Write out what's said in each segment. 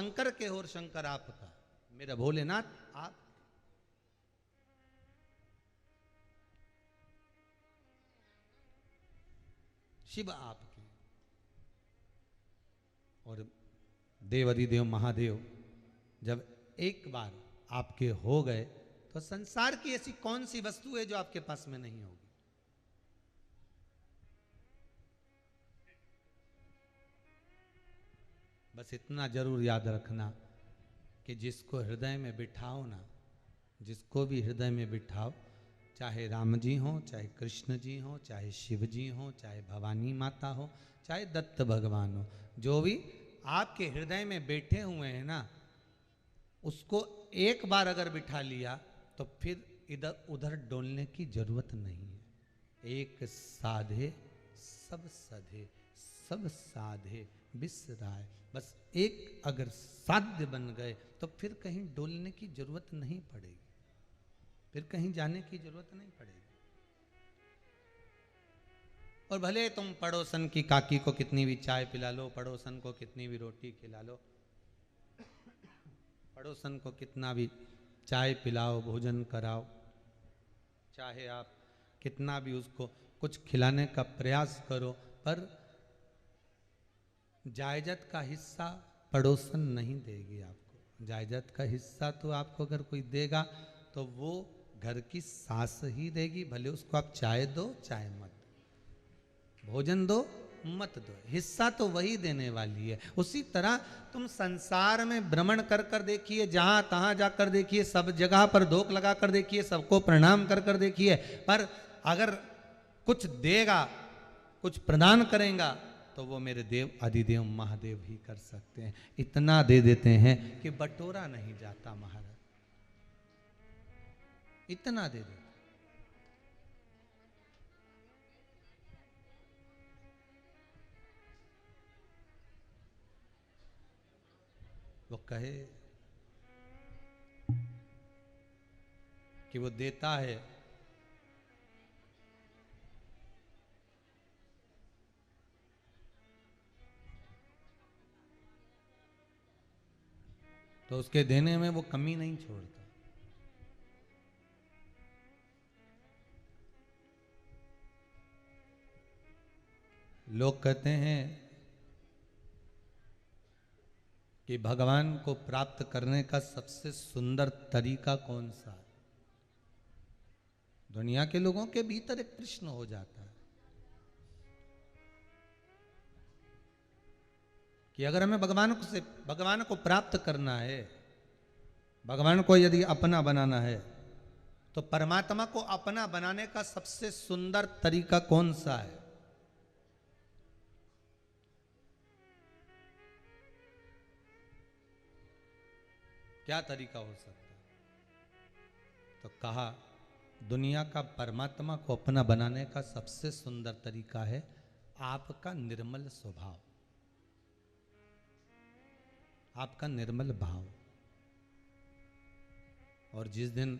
शंकर के और शंकर आपका, मेरा भोलेनाथ आप। शिव आपके और देवाधिदेव महादेव जब एक बार आपके हो गए तो संसार की ऐसी कौन सी वस्तु है जो आपके पास में नहीं होगी। बस इतना जरूर याद रखना कि जिसको हृदय में बिठाओ ना, जिसको भी हृदय में बिठाओ, चाहे राम जी हो, चाहे कृष्ण जी हो, चाहे शिव जी हो, चाहे भवानी माता हो, चाहे दत्त भगवान हो, जो भी आपके हृदय में बैठे हुए हैं ना, उसको एक बार अगर बिठा लिया तो फिर इधर उधर डोलने की जरूरत नहीं है। एक साधे सब सधे, सब साधे बिसराए। बस एक अगर साध्य बन गए तो फिर कहीं डोलने की जरूरत नहीं पड़ेगी, फिर कहीं जाने की जरूरत नहीं पड़ेगी। और भले तुम पड़ोसन की काकी को कितनी भी चाय पिला लो, पड़ोसन को कितनी भी रोटी खिला लो, पड़ोसन को कितना भी चाय पिलाओ, भोजन कराओ, चाहे आप कितना भी उसको कुछ खिलाने का प्रयास करो, पर जायदाद का हिस्सा पड़ोसन नहीं देगी आपको। जायदाद का हिस्सा तो आपको अगर कोई देगा तो वो घर की सास ही देगी, भले उसको आप चाय दो चाहे मत दो, भोजन दो मत दो, हिस्सा तो वही देने वाली है। उसी तरह तुम संसार में भ्रमण कर कर देखिए, जहां तहां जाकर देखिए, सब जगह पर धोख लगा कर देखिए, सबको प्रणाम कर कर देखिए, पर अगर कुछ देगा, कुछ प्रदान करेगा तो वो मेरे देव अधिदेव महादेव ही कर सकते हैं। इतना दे देते हैं कि बटोरा नहीं जाता महाराज, इतना दे देते। वो कहे कि वो देता है तो उसके देने में वो कमी नहीं छोड़ता। लोग कहते हैं कि भगवान को प्राप्त करने का सबसे सुंदर तरीका कौन सा है। दुनिया के लोगों के भीतर एक प्रश्न हो जाता है कि अगर हमें भगवान को प्राप्त करना है, भगवान को यदि अपना बनाना है, तो परमात्मा को अपना बनाने का सबसे सुंदर तरीका कौन सा है। क्या तरीका हो सकता है? तो कहा दुनिया का परमात्मा को अपना बनाने का सबसे सुंदर तरीका है आपका निर्मल स्वभाव, आपका निर्मल भाव। और जिस दिन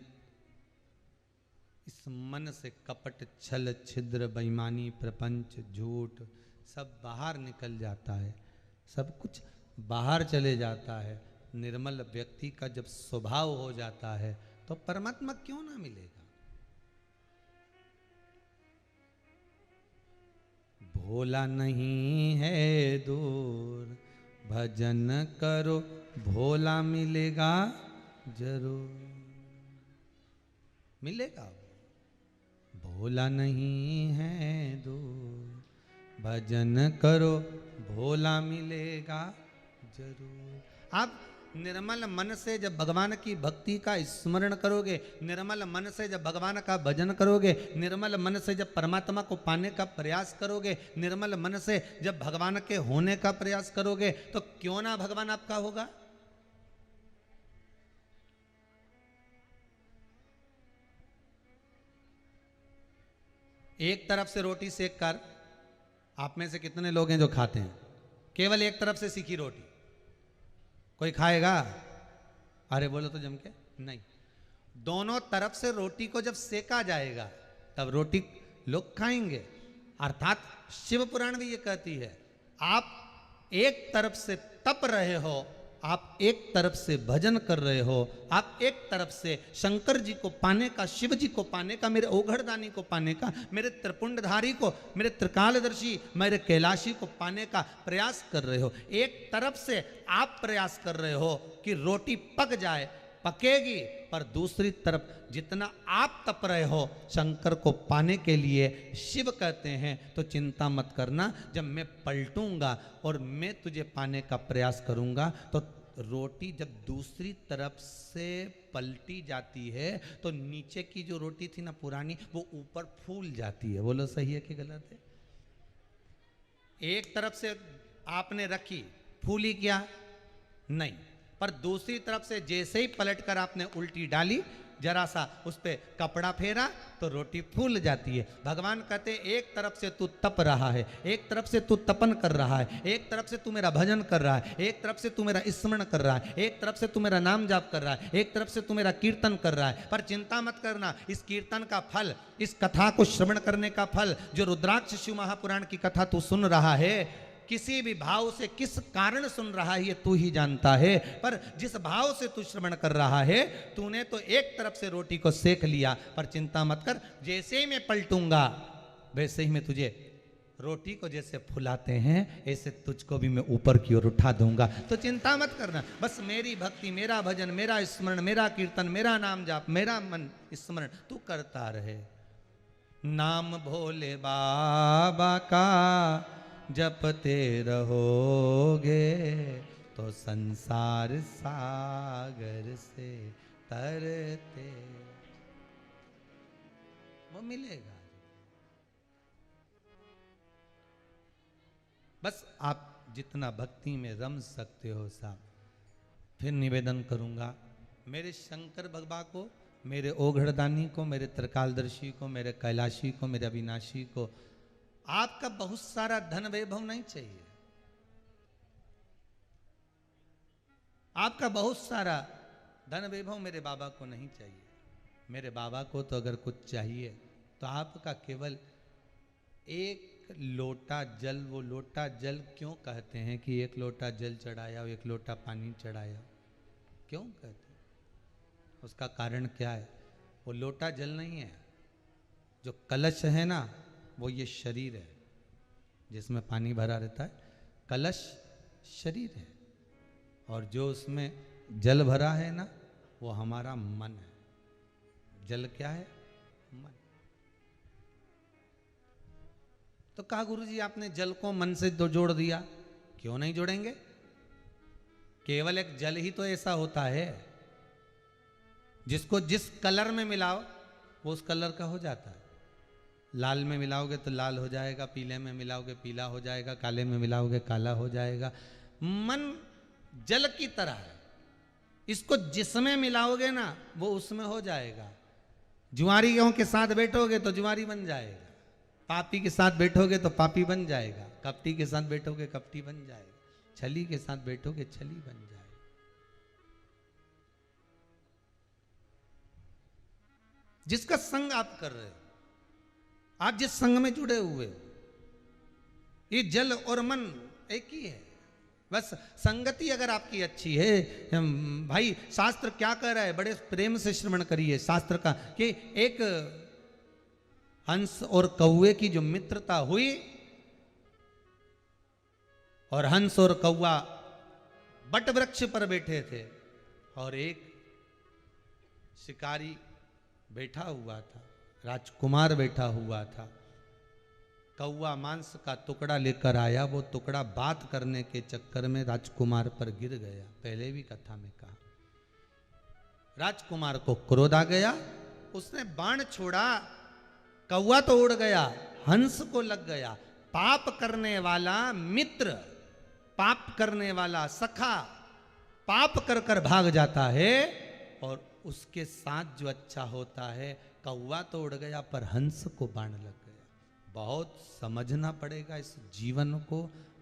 इस मन से कपट, छल, छिद्र, बेईमानी, प्रपंच, झूठ सब बाहर निकल जाता है, सब कुछ बाहर चले जाता है, निर्मल व्यक्ति का जब स्वभाव हो जाता है, तो परमात्मा क्यों ना मिलेगा। भोला नहीं है दूर, भजन करो भोला मिलेगा जरूर, मिलेगा। भोला नहीं है दूर, भजन करो भोला मिलेगा जरूर। आप निर्मल मन से जब भगवान की भक्ति का स्मरण करोगे, निर्मल मन से जब भगवान का भजन करोगे, निर्मल मन से जब परमात्मा को पाने का प्रयास करोगे, निर्मल मन से जब भगवान के होने का प्रयास करोगे, तो क्यों ना भगवान आपका होगा। एक तरफ से रोटी सेक कर, आप में से कितने लोग हैं जो खाते हैं केवल एक तरफ से सीखी रोटी? कोई खाएगा? अरे बोलो तो जम के नहीं। दोनों तरफ से रोटी को जब सेका जाएगा तब रोटी लोग खाएंगे। अर्थात शिव पुराण भी ये कहती है, आप एक तरफ से तप रहे हो आप एक तरफ से भजन कर रहे हो, आप एक तरफ से शंकर जी को पाने का, शिव जी को पाने का, मेरे ओघड़दानी को पाने का, मेरे त्रिपुंडधारी को, मेरे त्रिकालदर्शी, मेरे कैलाशी को पाने का प्रयास कर रहे हो। एक तरफ से आप प्रयास कर रहे हो कि रोटी पक जाए, पकेगी, पर दूसरी तरफ जितना आप तप रहे हो शंकर को पाने के लिए, शिव कहते हैं तो चिंता मत करना, जब मैं पलटूंगा और मैं तुझे पाने का प्रयास करूंगा तो रोटी जब दूसरी तरफ से पलटी जाती है तो नीचे की जो रोटी थी ना पुरानी, वो ऊपर फूल जाती है। बोलो सही है कि गलत है? एक तरफ से आपने रखी, फूली क्या? नहीं, पर दूसरी तरफ से जैसे ही पलटकर आपने उल्टी डाली, जरा सा उस पे कपड़ा फेरा तो रोटी फूल जाती है। भगवान कहते एक तरफ से तू तप रहा है, एक तरफ से तू तपन कर रहा है, एक तरफ से तू मेरा भजन कर रहा है, एक तरफ से तू मेरा स्मरण कर रहा है, एक तरफ से तू मेरा नाम जाप कर रहा है, एक तरफ से तू मेरा कीर्तन कर रहा है। पर चिंता मत करना, इस कीर्तन का फल, इस कथा को श्रवण करने का फल, जो रुद्राक्ष शिव महापुराण की कथा तू सुन रहा है, किसी भी भाव से किस कारण सुन रहा है ये तू ही जानता है, पर जिस भाव से तू श्रवण कर रहा है, तूने तो एक तरफ से रोटी को सेक लिया। पर चिंता मत कर, जैसे ही मैं पलटूंगा वैसे ही मैं तुझे रोटी को जैसे फुलाते हैं ऐसे तुझको भी मैं ऊपर की ओर उठा दूंगा। तो चिंता मत करना, बस मेरी भक्ति, मेरा भजन, मेरा स्मरण, मेरा कीर्तन, मेरा नाम जाप, मेरा मन स्मरण तू करता रहे। नाम भोले बाबा का जपते रहोगे तो संसार सागर से तरते वो मिलेगा। बस आप जितना भक्ति में रम सकते हो साहब। फिर निवेदन करूंगा मेरे शंकर भगवान को, मेरे ओघड़दानी को, मेरे त्रिकालदर्शी को, मेरे कैलाशी को, मेरे अविनाशी को, आपका बहुत सारा धन वैभव नहीं चाहिए, आपका बहुत सारा धन वैभव मेरे बाबा को नहीं चाहिए। मेरे बाबा को तो अगर कुछ चाहिए तो आपका केवल एक लोटा जल, वो लोटा जल क्यों कहते हैं कि एक लोटा जल चढ़ाया, एक लोटा पानी चढ़ाया, क्यों कहते हैं? उसका कारण क्या है? वो लोटा जल नहीं है, जो कलश है ना वो ये शरीर है जिसमें पानी भरा रहता है, कलश शरीर है, और जो उसमें जल भरा है ना वो हमारा मन है। जल क्या है? मन। तो कहा गुरुजी आपने जल को मन से तो जोड़ दिया, क्यों नहीं जोड़ेंगे? केवल एक जल ही तो ऐसा होता है जिसको जिस कलर में मिलाओ वो उस कलर का हो जाता है। लाल में मिलाओगे तो लाल हो जाएगा, पीले में मिलाओगे पीला हो जाएगा, काले में मिलाओगे काला हो जाएगा। मन जल की तरह है, इसको जिसमें मिलाओगे ना वो उसमें हो जाएगा। जुआरी गेहूं के साथ बैठोगे तो जुआरी बन जाएगा, पापी के साथ बैठोगे तो पापी बन जाएगा, कपटी के साथ बैठोगे कपटी बन जाएगा, छली के साथ बैठोगे छली बन जाएगा। जिसका संग आप कर रहे हो, आप जिस संग में जुड़े हुए हो, ये जल और मन एक ही है। बस संगति अगर आपकी अच्छी है, भाई शास्त्र क्या कह रहा है, बड़े प्रेम से श्रवण करिए शास्त्र का, कि एक हंस और कौवे की जो मित्रता हुई, और हंस और कौवा बट वृक्ष पर बैठे थे, और एक शिकारी बैठा हुआ था, राजकुमार बैठा हुआ था। कौवा मांस का टुकड़ा लेकर आया, वो टुकड़ा बात करने के चक्कर में राजकुमार पर गिर गया। पहले भी कथा में कहा, राजकुमार को क्रोध आ गया, उसने बाण छोड़ा, कौवा तो उड़ गया, हंस को लग गया। पाप करने वाला मित्र, पाप करने वाला सखा पाप कर कर भाग जाता है, और उसके साथ जो अच्छा होता है, कौवा तो उड़ गया पर हंस को बाण लग गया। बहुत समझना पड़ेगा इस जीवन को,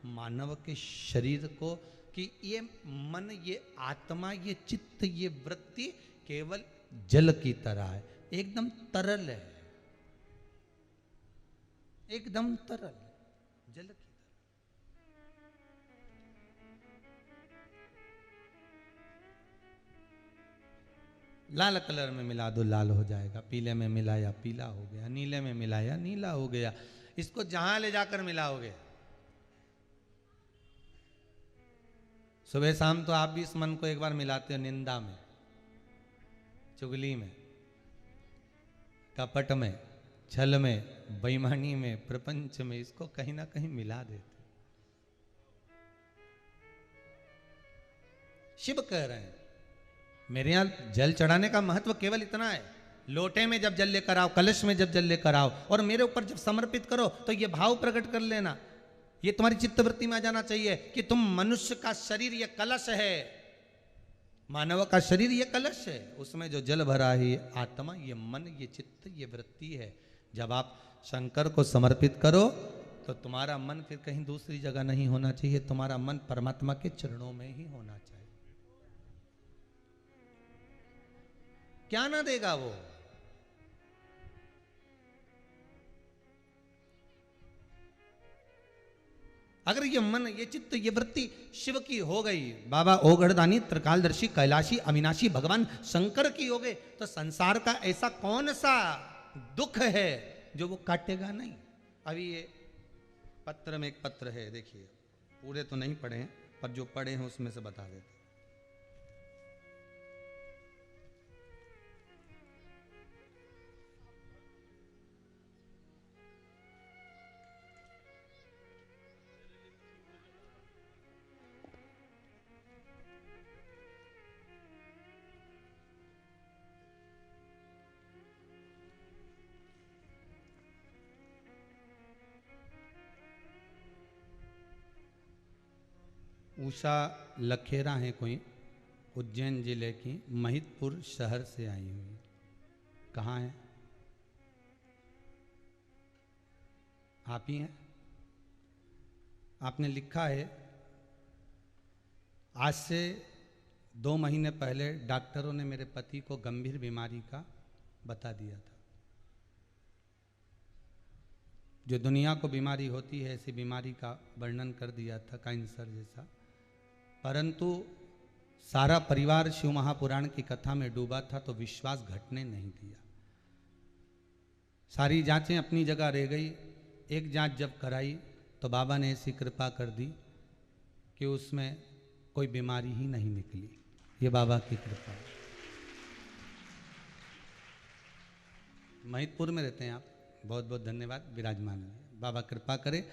मानव के शरीर को, कि ये मन, ये आत्मा, ये चित्त, ये वृत्ति केवल जल की तरह है, एकदम तरल है, एकदम तरल जल की तरह। लाल कलर में मिला दो, लाल हो जाएगा। पीले में मिलाया, पीला हो गया। नीले में मिलाया, नीला हो गया। इसको जहां ले जाकर मिलाओगे, सुबह शाम तो आप भी इस मन को एक बार मिलाते हो निंदा में, चुगली में, कपट में, छल में, बेईमानी में, प्रपंच में, इसको कहीं ना कहीं मिला देते। शिव कह रहे हैं मेरे यहां जल चढ़ाने का महत्व केवल इतना है, लोटे में जब जल लेकर आओ, कलश में जब जल लेकर आओ और मेरे ऊपर जब समर्पित करो तो ये भाव प्रकट कर लेना। ये तुम्हारी चित्तवृत्ति में आ जाना चाहिए कि तुम मनुष्य का शरीर ये कलश है, मानव का शरीर ये कलश है, उसमें जो जल भरा है ये आत्मा, ये मन, ये चित्त, ये वृत्ति है। जब आप शंकर को समर्पित करो तो तुम्हारा मन फिर कहीं दूसरी जगह नहीं होना चाहिए, तुम्हारा मन परमात्मा के चरणों में ही होना चाहिए। क्या ना देगा वो? अगर ये मन, ये चित्त, ये वृत्ति शिव की हो गई, बाबा ओगढ़दानी, त्रिकालदर्शी, कैलाशी, अविनाशी भगवान शंकर की हो गए, तो संसार का ऐसा कौन सा दुख है जो वो काटेगा नहीं। अभी ये पत्र में एक पत्र है, देखिए, पूरे तो नहीं पढ़े हैं पर जो पढ़े हैं उसमें से बता देते। उषा लखेरा हैं कोई, उज्जैन जिले की महितपुर शहर से आई हुई। कहाँ है? आप ही हैं? आपने लिखा है आज से 2 महीने पहले डॉक्टरों ने मेरे पति को गंभीर बीमारी का बता दिया था। जो दुनिया को बीमारी होती है ऐसी बीमारी का वर्णन कर दिया था, कैंसर जैसा। परंतु सारा परिवार शिव महापुराण की कथा में डूबा था तो विश्वास घटने नहीं दिया। सारी जांचें अपनी जगह रह गई। एक जांच जब कराई तो बाबा ने ऐसी कृपा कर दी कि उसमें कोई बीमारी ही नहीं निकली। ये बाबा की कृपा है। महितपुर में रहते हैं आप, बहुत बहुत धन्यवाद, विराजमान है। बाबा कृपा करे।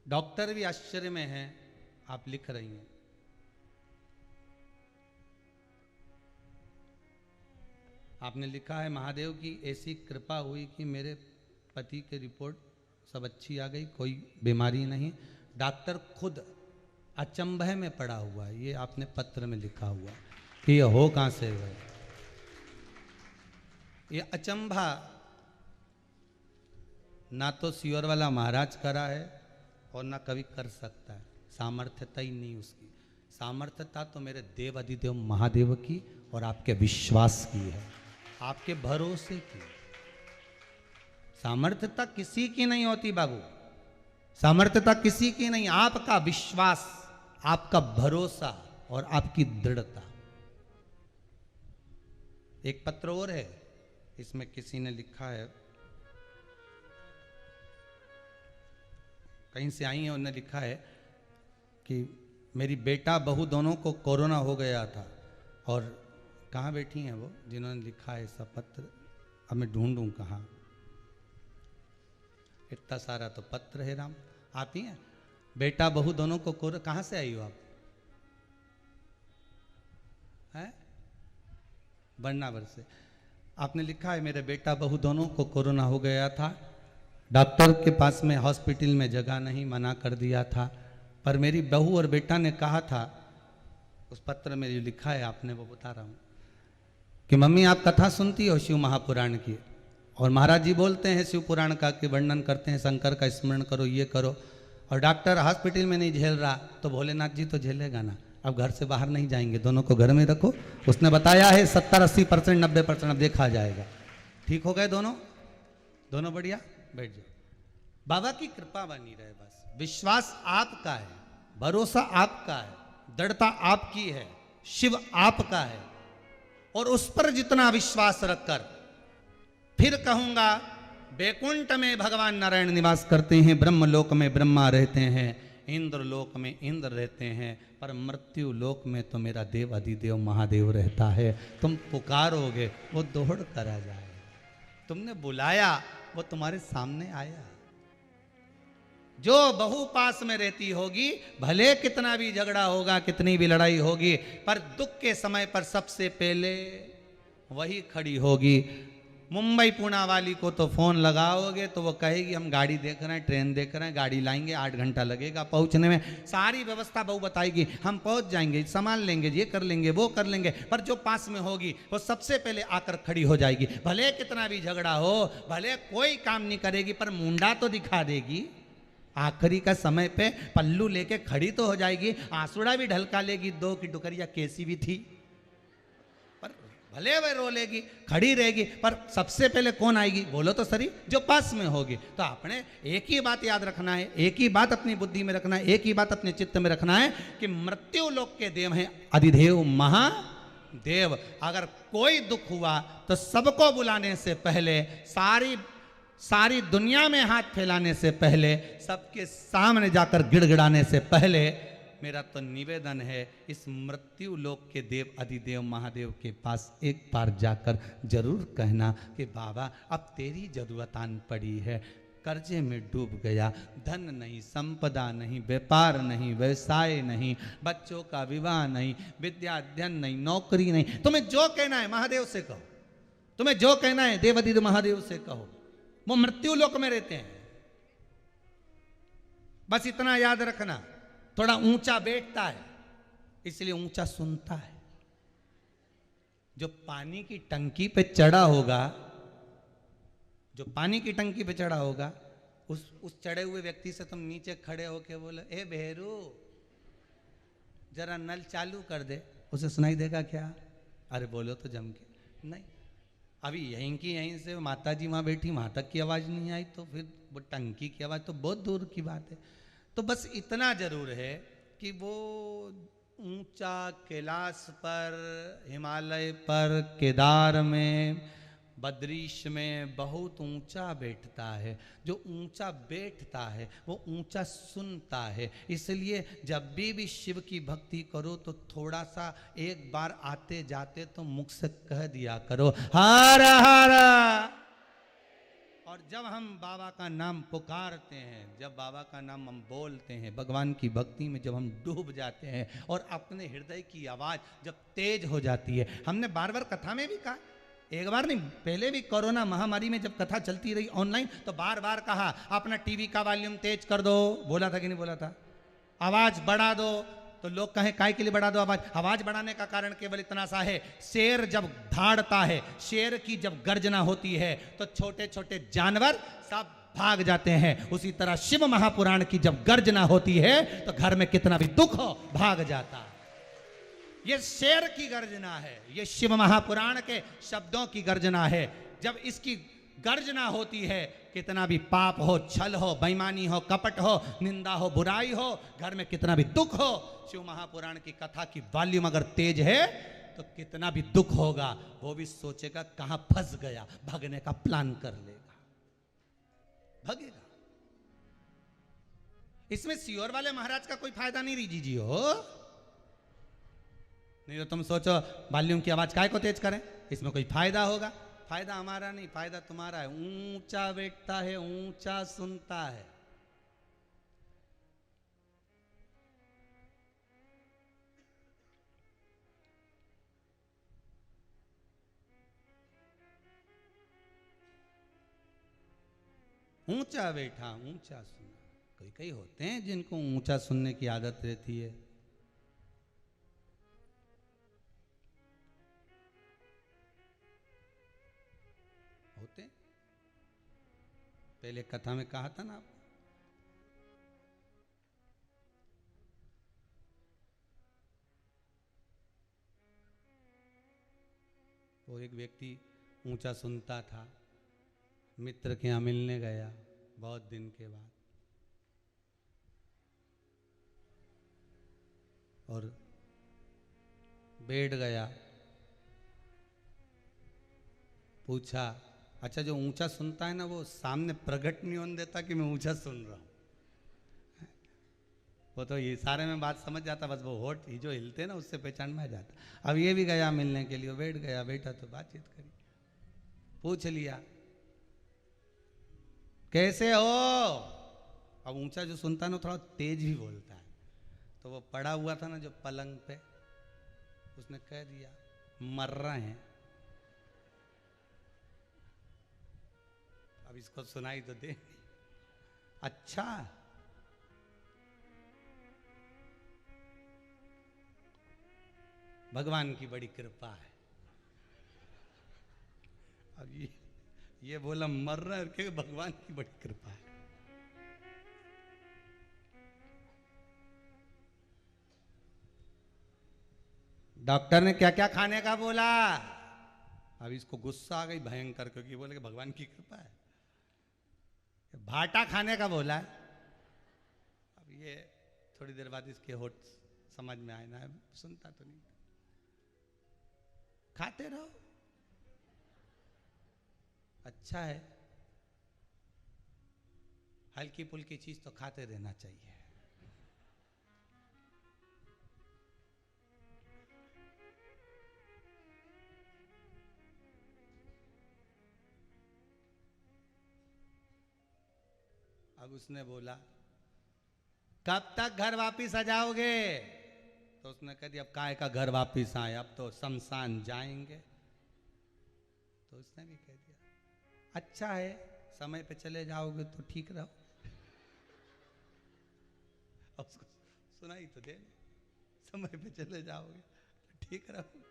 डॉक्टर भी आश्चर्य में हैं, आप लिख रही हैं। आपने लिखा है महादेव की ऐसी कृपा हुई कि मेरे पति की रिपोर्ट सब अच्छी आ गई, कोई बीमारी नहीं। डॉक्टर खुद अचंभे में पड़ा हुआ है। ये आपने पत्र में लिखा हुआ कि ये हो कहां से गए। ये अचंभा ना तो सियोर वाला महाराज करा है और ना कभी कर सकता है। सामर्थ्यता ही नहीं उसकी। सामर्थ्यता तो मेरे देव अधिदेव महादेव की और आपके विश्वास की है, आपके भरोसे की। सामर्थ्यता किसी की नहीं होती बाबू, सामर्थ्यता किसी की नहीं। आपका विश्वास, आपका भरोसा और आपकी दृढ़ता। एक पत्र और है, इसमें किसी ने लिखा है, कहीं से आई है, उन्होंने लिखा है कि मेरी बेटा बहू दोनों को कोरोना हो गया था। और कहाँ बैठी हैं वो जिन्होंने लिखा है ऐसा पत्र? अब मैं ढूंढूं कहाँ। इतना सारा तो पत्र है राम। आप ही हैं? बेटा बहू दोनों को कोरोना, कहाँ से आई हो आप? हैं? बरनावर से। आपने लिखा है मेरे बेटा बहू दोनों को कोरोना हो गया था, डॉक्टर के पास में हॉस्पिटल में जगह नहीं, मना कर दिया था। पर मेरी बहू और बेटा ने कहा था, उस पत्र में जो लिखा है आपने वो बता रहा हूँ, कि मम्मी आप कथा सुनती हो शिव महापुराण की, और महाराज जी बोलते हैं शिव पुराण का कि वर्णन करते हैं, शंकर का स्मरण करो, ये करो, और डॉक्टर हॉस्पिटल में नहीं झेल रहा तो भोलेनाथ जी तो झेलेगा ना। अब घर से बाहर नहीं जाएंगे, दोनों को घर में रखो। उसने बताया है 70-80%, 90% अब देखा जाएगा। ठीक हो गए दोनों? दोनों बढ़िया? बैठ जाओ। बाबा की कृपा बनी रहे बस। विश्वास आपका है, भरोसा आपका है, दृढ़ता आपकी है, शिव आपका है। और उस पर जितना विश्वास रखकर फिर कहूंगा, बैकुंठ में भगवान नारायण निवास करते हैं, ब्रह्मलोक में ब्रह्मा रहते हैं, इंद्र लोक में इंद्र रहते हैं, पर मृत्यु लोक में तो मेरा देव अधिदेव महादेव रहता है। तुम पुकारोगे वो दौड़ कर आ जाए, तुमने बुलाया वो तुम्हारे सामने आया। जो बहू पास में रहती होगी, भले कितना भी झगड़ा होगा, कितनी भी लड़ाई होगी, पर दुख के समय पर सबसे पहले वही खड़ी होगी। मुंबई पुणे वाली को तो फोन लगाओगे तो वो कहेगी हम गाड़ी देख रहे हैं, ट्रेन देख रहे हैं, गाड़ी लाएंगे, 8 घंटा लगेगा पहुंचने में, सारी व्यवस्था बहू बताएगी, हम पहुंच जाएंगे, संभाल लेंगे, ये कर लेंगे, वो कर लेंगे। पर जो पास में होगी वो सबसे पहले आकर खड़ी हो जाएगी। भले कितना भी झगड़ा हो, भले कोई काम नहीं करेगी, पर मुंडा तो दिखा देगी। आखिरी का समय पे पल्लू लेके खड़ी तो हो जाएगी, आंसुड़ा भी ढलका लेगी, 2 की टुकड़िया कैसी भी थी, पर भले वह रो लेगी, खड़ी रहेगी, पर सबसे पहले कौन आएगी बोलो तो सही, जो पास में होगी। तो आपने एक ही बात याद रखना है, एक ही बात अपनी बुद्धि में रखना है, एक ही बात अपने चित्त में रखना है कि मृत्यु लोक के देव हैं अधिदेव महादेव। अगर कोई दुख हुआ तो सबको बुलाने से पहले, सारी दुनिया में हाथ फैलाने से पहले, सबके सामने जाकर गिड़गिड़ाने से पहले, मेरा तो निवेदन है इस मृत्यु लोक के देव अधिदेव महादेव के पास एक बार जाकर जरूर कहना कि बाबा अब तेरी जरूरत आन पड़ी है, कर्जे में डूब गया, धन नहीं, संपदा नहीं, व्यापार नहीं, व्यवसाय नहीं, बच्चों का विवाह नहीं, विद्या अध्ययन नहीं, नौकरी नहीं। तुम्हें जो कहना है महादेव से कहो, तुम्हें जो कहना है देव अधिदेव महादेव से कहो। वो मृत्यु लोक में रहते हैं। बस इतना याद रखना, थोड़ा ऊंचा बैठता है इसलिए ऊंचा सुनता है। जो पानी की टंकी पे चढ़ा होगा, जो पानी की टंकी पे चढ़ा होगा, उस चढ़े हुए व्यक्ति से तुम नीचे खड़े होके बोले ए भेरू जरा नल चालू कर दे, उसे सुनाई देगा क्या? अरे बोलो तो जम के नहीं। अभी यहीं की यहीं से माता जी वहाँ बैठी, वहाँ तक की आवाज़ नहीं आई तो फिर वो टंकी की आवाज़ तो बहुत दूर की बात है। तो बस इतना जरूर है कि वो ऊंचा कैलाश पर, हिमालय पर, केदार में, बद्रीश में बहुत ऊंचा बैठता है। जो ऊंचा बैठता है वो ऊंचा सुनता है। इसलिए जब भी शिव की भक्ति करो तो थोड़ा सा एक बार आते जाते तो मुख से कह दिया करो हर हर। और जब हम बाबा का नाम पुकारते हैं, जब बाबा का नाम हम बोलते हैं, भगवान की भक्ति में जब हम डूब जाते हैं और अपने हृदय की आवाज़ जब तेज हो जाती है, हमने बार बार कथा में भी कहा, एक बार नहीं पहले भी कोरोना महामारी में जब कथा चलती रही ऑनलाइन तो बार बार कहा अपना टीवी का वॉल्यूम तेज कर दो। बोला था कि नहीं बोला था? आवाज़ बढ़ा दो। तो लोग कहें काय के लिए बढ़ा दो आवाज? आवाज बढ़ाने का कारण केवल इतना सा है, शेर जब धाड़ता है, शेर की जब गर्जना होती है तो छोटे छोटे जानवर सब भाग जाते हैं। उसी तरह शिव महापुराण की जब गर्जना होती है तो घर में कितना भी दुख हो भाग जाता है। ये शेर की गर्जना है, ये शिव महापुराण के शब्दों की गर्जना है। जब इसकी गर्जना होती है, कितना भी पाप हो, छल हो, बेईमानी हो, कपट हो, निंदा हो, बुराई हो, घर में कितना भी दुख हो, शिव महापुराण की कथा की वॉल्यूम अगर तेज है तो कितना भी दुख होगा वो भी सोचेगा कहां फंस गया, भागने का प्लान कर लेगा, भागेगा। इसमें सियोर वाले महाराज का कोई फायदा नहीं रीजी जी हो। नहीं तो तुम सोचो वॉल्यूम की आवाज काय को तेज करें, इसमें कोई फायदा होगा? फायदा हमारा नहीं, फायदा तुम्हारा है। ऊंचा बैठता है, ऊंचा सुनता है। ऊंचा बैठा, ऊंचा सुना। कई कई होते हैं जिनको ऊंचा सुनने की आदत रहती है। होते पहले कथा में कहा था ना आपको, वो एक व्यक्ति ऊंचा सुनता था, मित्र के यहाँ मिलने गया बहुत दिन के बाद, और बैठ गया, पूछा। अच्छा, जो ऊंचा सुनता है ना वो सामने प्रकट नहीं होने देता कि मैं ऊंचा सुन रहा हूं। वो तो ये सारे में बात समझ जाता, बस वो होठ ही जो हिलते ना उससे पहचान में आ जाता। अब ये भी गया मिलने के लिए, बैठ गया, बैठा तो बातचीत करी, पूछ लिया कैसे हो। अब ऊंचा जो सुनता है ना थोड़ा तेज भी बोलता है, तो वो पड़ा हुआ था ना जो पलंग पे, उसने कह दिया मर रहे हैं। अब इसको सुनाई तो दे। अच्छा, भगवान की बड़ी कृपा है। अब ये बोला मर रहा है कि भगवान की बड़ी कृपा है। डॉक्टर ने क्या क्या खाने का बोला। अब इसको गुस्सा आ गई भयंकर, क्योंकि बोले कि भगवान की कृपा है। भाटा खाने का बोला है। अब ये थोड़ी देर बाद इसके होठ समझ में आए ना, सुनता तो नहीं। खाते रहो, अच्छा है, हल्की फुल्की चीज तो खाते रहना चाहिए। अब उसने बोला कब तक घर वापिस आ जाओगे। तो उसने कह दिया अब काय का घर वापिस आए, अब तो शमशान जाएंगे। तो उसने भी कह दिया अच्छा है, समय पे चले जाओगे तो ठीक रहो। अब उसको सुनाई तो दे, समय पे चले जाओगे तो ठीक रहो।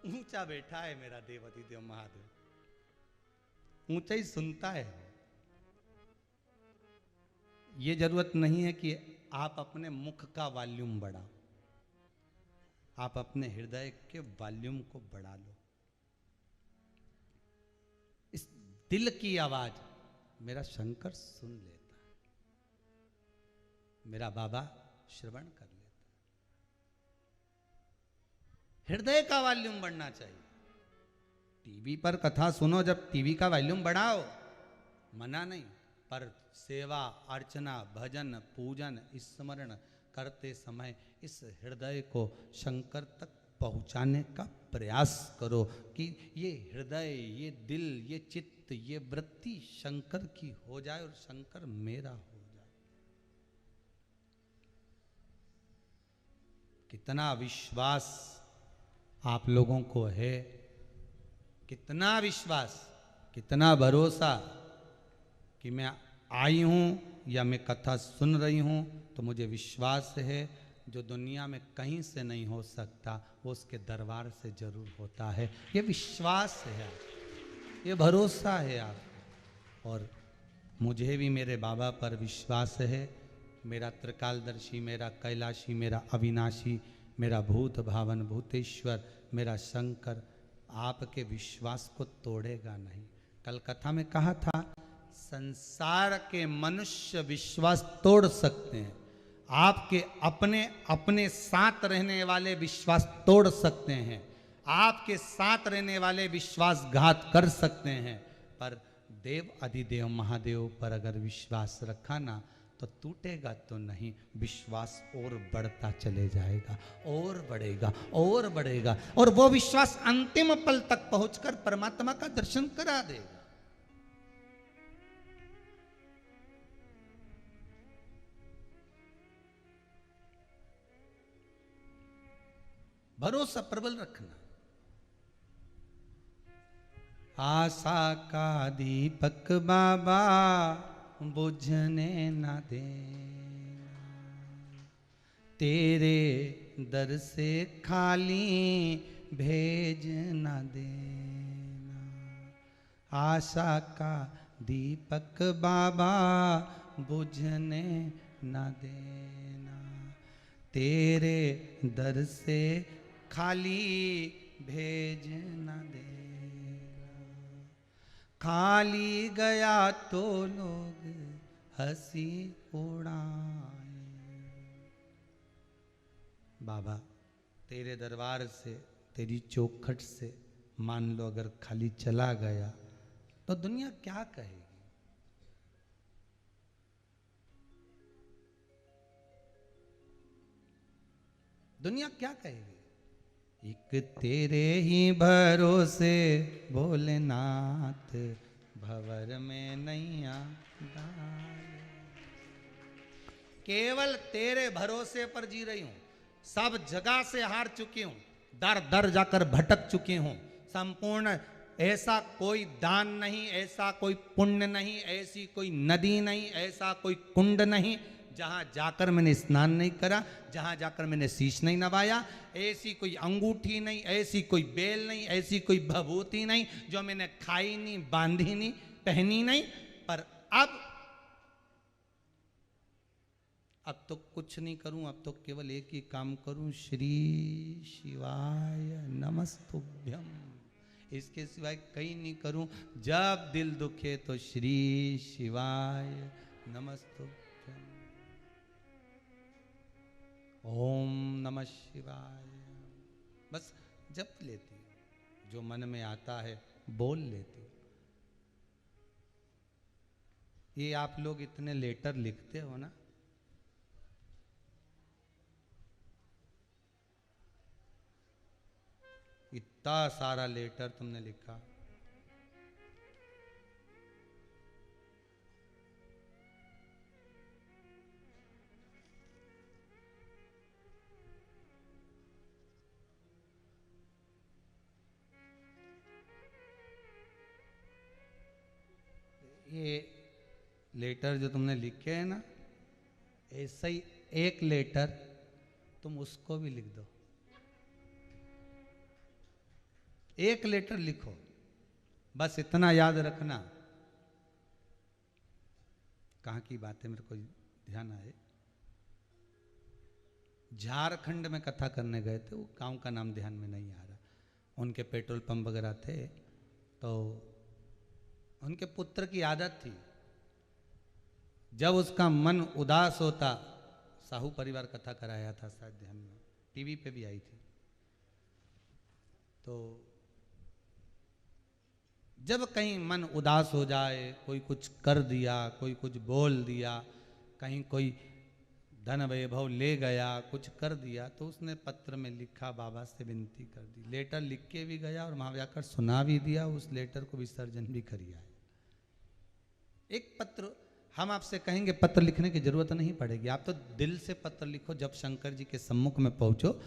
ऊंचा बैठा है मेरा देवाधिदेव महादेव, ऊंचा ही सुनता है। ये जरूरत नहीं है कि आप अपने मुख का वॉल्यूम बढ़ाओ, आप अपने हृदय के वॉल्यूम को बढ़ा लो। इस दिल की आवाज मेरा शंकर सुन लेता है, मेरा बाबा श्रवण कर लेता है। हृदय का वॉल्यूम बढ़ना चाहिए। टीवी पर कथा सुनो, जब टीवी का वॉल्यूम बढ़ाओ, मना नहीं, पर सेवा अर्चना भजन पूजन स्मरण करते समय इस हृदय को शंकर तक पहुंचाने का प्रयास करो कि ये हृदय, ये दिल, ये चित्त, ये वृत्ति शंकर की हो जाए और शंकर मेरा हो जाए। कितना विश्वास आप लोगों को है, कितना विश्वास, कितना भरोसा कि मैं आई हूं या मैं कथा सुन रही हूं तो मुझे विश्वास है जो दुनिया में कहीं से नहीं हो सकता वो उसके दरबार से जरूर होता है। ये विश्वास है, ये भरोसा है आपको। और मुझे भी मेरे बाबा पर विश्वास है। मेरा त्रिकालदर्शी, मेरा कैलाशी, मेरा अविनाशी, मेरा भूत भावन भूतेश्वर, मेरा शंकर आपके विश्वास को तोड़ेगा नहीं। कल कथा में कहा था संसार के मनुष्य विश्वास तोड़ सकते हैं, आपके अपने अपने साथ रहने वाले विश्वास तोड़ सकते हैं, आपके साथ रहने वाले विश्वासघात कर सकते हैं, पर देव अधिदेव महादेव पर अगर विश्वास रखा ना तो टूटेगा तो नहीं, विश्वास और बढ़ता चले जाएगा, और बढ़ेगा और बढ़ेगा, और वो विश्वास अंतिम पल तक पहुंचकर परमात्मा का दर्शन करा देगा। भरोसा प्रबल रखना। आशा का दीपक बाबा बुझने न देना, तेरे दर से खाली भेज न देना। आशा का दीपक बाबा बुझने न देना, तेरे दर से खाली भेज न देना। खाली गया तो लोग हंसी उड़ाए, बाबा तेरे दरबार से, तेरी चौखट से मान लो अगर खाली चला गया तो दुनिया क्या कहेगी? दुनिया क्या कहेगी? एक तेरे ही भरोसे भोलेनाथ, भंवर में नैया डाले। केवल तेरे भरोसे पर जी रही हूं, सब जगह से हार चुकी हूं, दर दर जाकर भटक चुकी हूं। संपूर्ण ऐसा कोई दान नहीं, ऐसा कोई पुण्य नहीं, ऐसी कोई नदी नहीं, ऐसा कोई कुंड नहीं जहां जाकर मैंने स्नान नहीं करा, जहां जाकर मैंने शीश नहीं नवाया। ऐसी कोई अंगूठी नहीं, ऐसी कोई बेल नहीं, ऐसी कोई भभूति नहीं जो मैंने खाई नहीं, बांधी नहीं, पहनी नहीं। पर अब तो कुछ नहीं करूं, अब तो केवल एक ही काम करूं, श्री शिवाय नमस्तुभ्यम। इसके सिवाय कहीं नहीं करूं। जब दिल दुखे तो श्री शिवाय नमस्तुभ्यम, ओम नमः शिवाय, बस जप लेती हूं, जो मन में आता है बोल लेती हूं। ये आप लोग इतने लेटर लिखते हो ना, इतना सारा लेटर तुमने लिखा, ये लेटर जो तुमने लिखे हैं ना, ऐसा ही एक लेटर तुम उसको भी लिख दो। एक लेटर लिखो, बस इतना याद रखना। कहाँ की बात है मेरे को ध्यान आए, झारखंड में कथा करने गए थे, वो गांव का नाम ध्यान में नहीं आ रहा। उनके पेट्रोल पंप वगैरह थे, तो उनके पुत्र की आदत थी, जब उसका मन उदास होता, साहू परिवार कथा कराया था शायद ध्यान में, टीवी पे भी आई थी, तो जब कहीं मन उदास हो जाए, कोई कुछ कर दिया, कोई कुछ बोल दिया, कहीं कोई धन वैभव ले गया, कुछ कर दिया, तो उसने पत्र में लिखा, बाबा से विनती कर दी। लेटर लिख के भी गया और वहां जाकर सुना भी दिया, उस लेटर को विसर्जन भी कर आया। एक पत्र हम आपसे कहेंगे, पत्र लिखने की जरूरत नहीं पड़ेगी, आप तो दिल से पत्र लिखो। जब शंकर जी के सम्मुख में पहुंचो,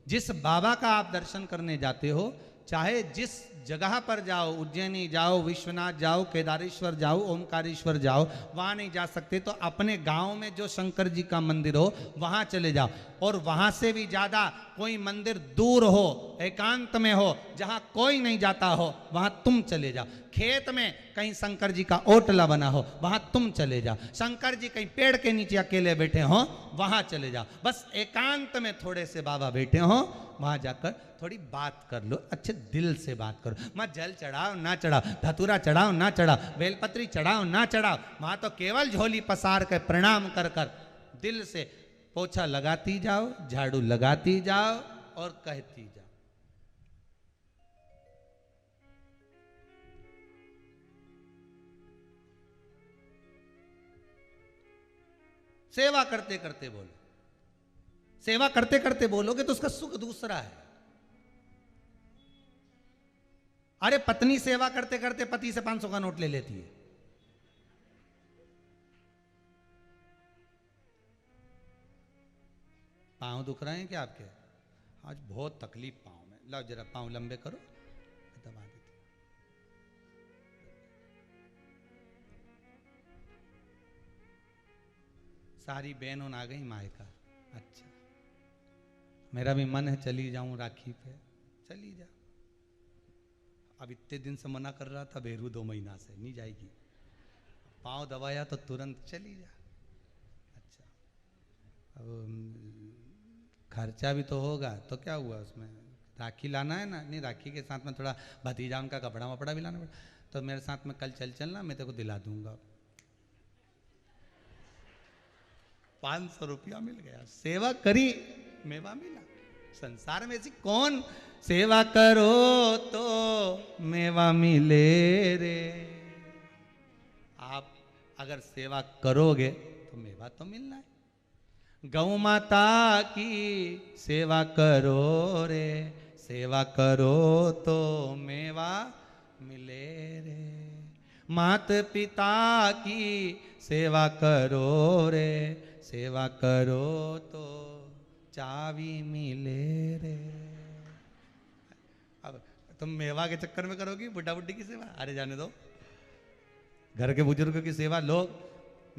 जिस बाबा का आप दर्शन करने जाते हो, चाहे जिस जगह पर जाओ, उज्जैनी जाओ, विश्वनाथ जाओ, केदारेश्वर जाओ, ओमकारेश्वर जाओ, वहां नहीं जा सकते तो अपने गांव में जो शंकर जी का मंदिर हो वहां चले जाओ। और वहां से भी ज्यादा कोई मंदिर दूर हो, एकांत में हो, जहां कोई नहीं जाता हो, वहां तुम चले जाओ। खेत में कहीं शंकर जी का ओटला बना हो, वहां तुम चले जाओ। शंकर जी कहीं पेड़ के नीचे अकेले बैठे हो, वहां चले जाओ। बस एकांत में थोड़े से बाबा बैठे हो, वहां जाकर थोड़ी बात कर लो, अच्छे दिल से बात करो। मत जल चढ़ाओ ना चढ़ाओ, धतूरा चढ़ाओ ना चढ़ाओ, बेलपत्री चढ़ाओ ना चढ़ाओ, वहां तो केवल झोली पसार कर प्रणाम कर कर दिल से पोछा लगाती जाओ, झाड़ू लगाती जाओ और कहती जाओ, सेवा करते करते बोलो। सेवा करते करते बोलोगे तो उसका सुख दूसरा है। अरे पत्नी सेवा करते करते पति से 500 का नोट ले लेती है। पांव दुख रहे हैं क्या आपके? आज बहुत तकलीफ पांव में, लो जरा पांव लंबे करो, दबा देती। सारी बहनों आ गई मायका। अच्छा, मेरा भी मन है चली जाऊं राखी पे, चली जा। अब इतने दिन से मना कर रहा था बेरू, 2 महीना से नहीं जाएगी। पांव दबाया तो तुरंत चली जा। अच्छा, अब खर्चा भी तो होगा, तो क्या हुआ उसमें, राखी लाना है ना। नहीं, राखी के साथ में थोड़ा भतीजा उनका कपड़ा वपड़ा भी लाना पड़ा, तो मेरे साथ में कल चलना, मैं तेरे को दिला दूंगा। 500 रुपया मिल गया, सेवा करी मेवा मिला। संसार में ऐसी कौन सेवा करो तो मेवा मिले रे। आप अगर सेवा करोगे तो मेवा तो मिलना है। गौ माता की सेवा करो रे, सेवा करो तो मेवा मिले रे। मात पिता की सेवा करो रे, सेवा करो तो चावी मिले रे। अब तुम मेवा के चक्कर में करोगी बुढ़ा बुढ़ी की सेवा? अरे जाने दो। घर के बुजुर्ग की सेवा लोग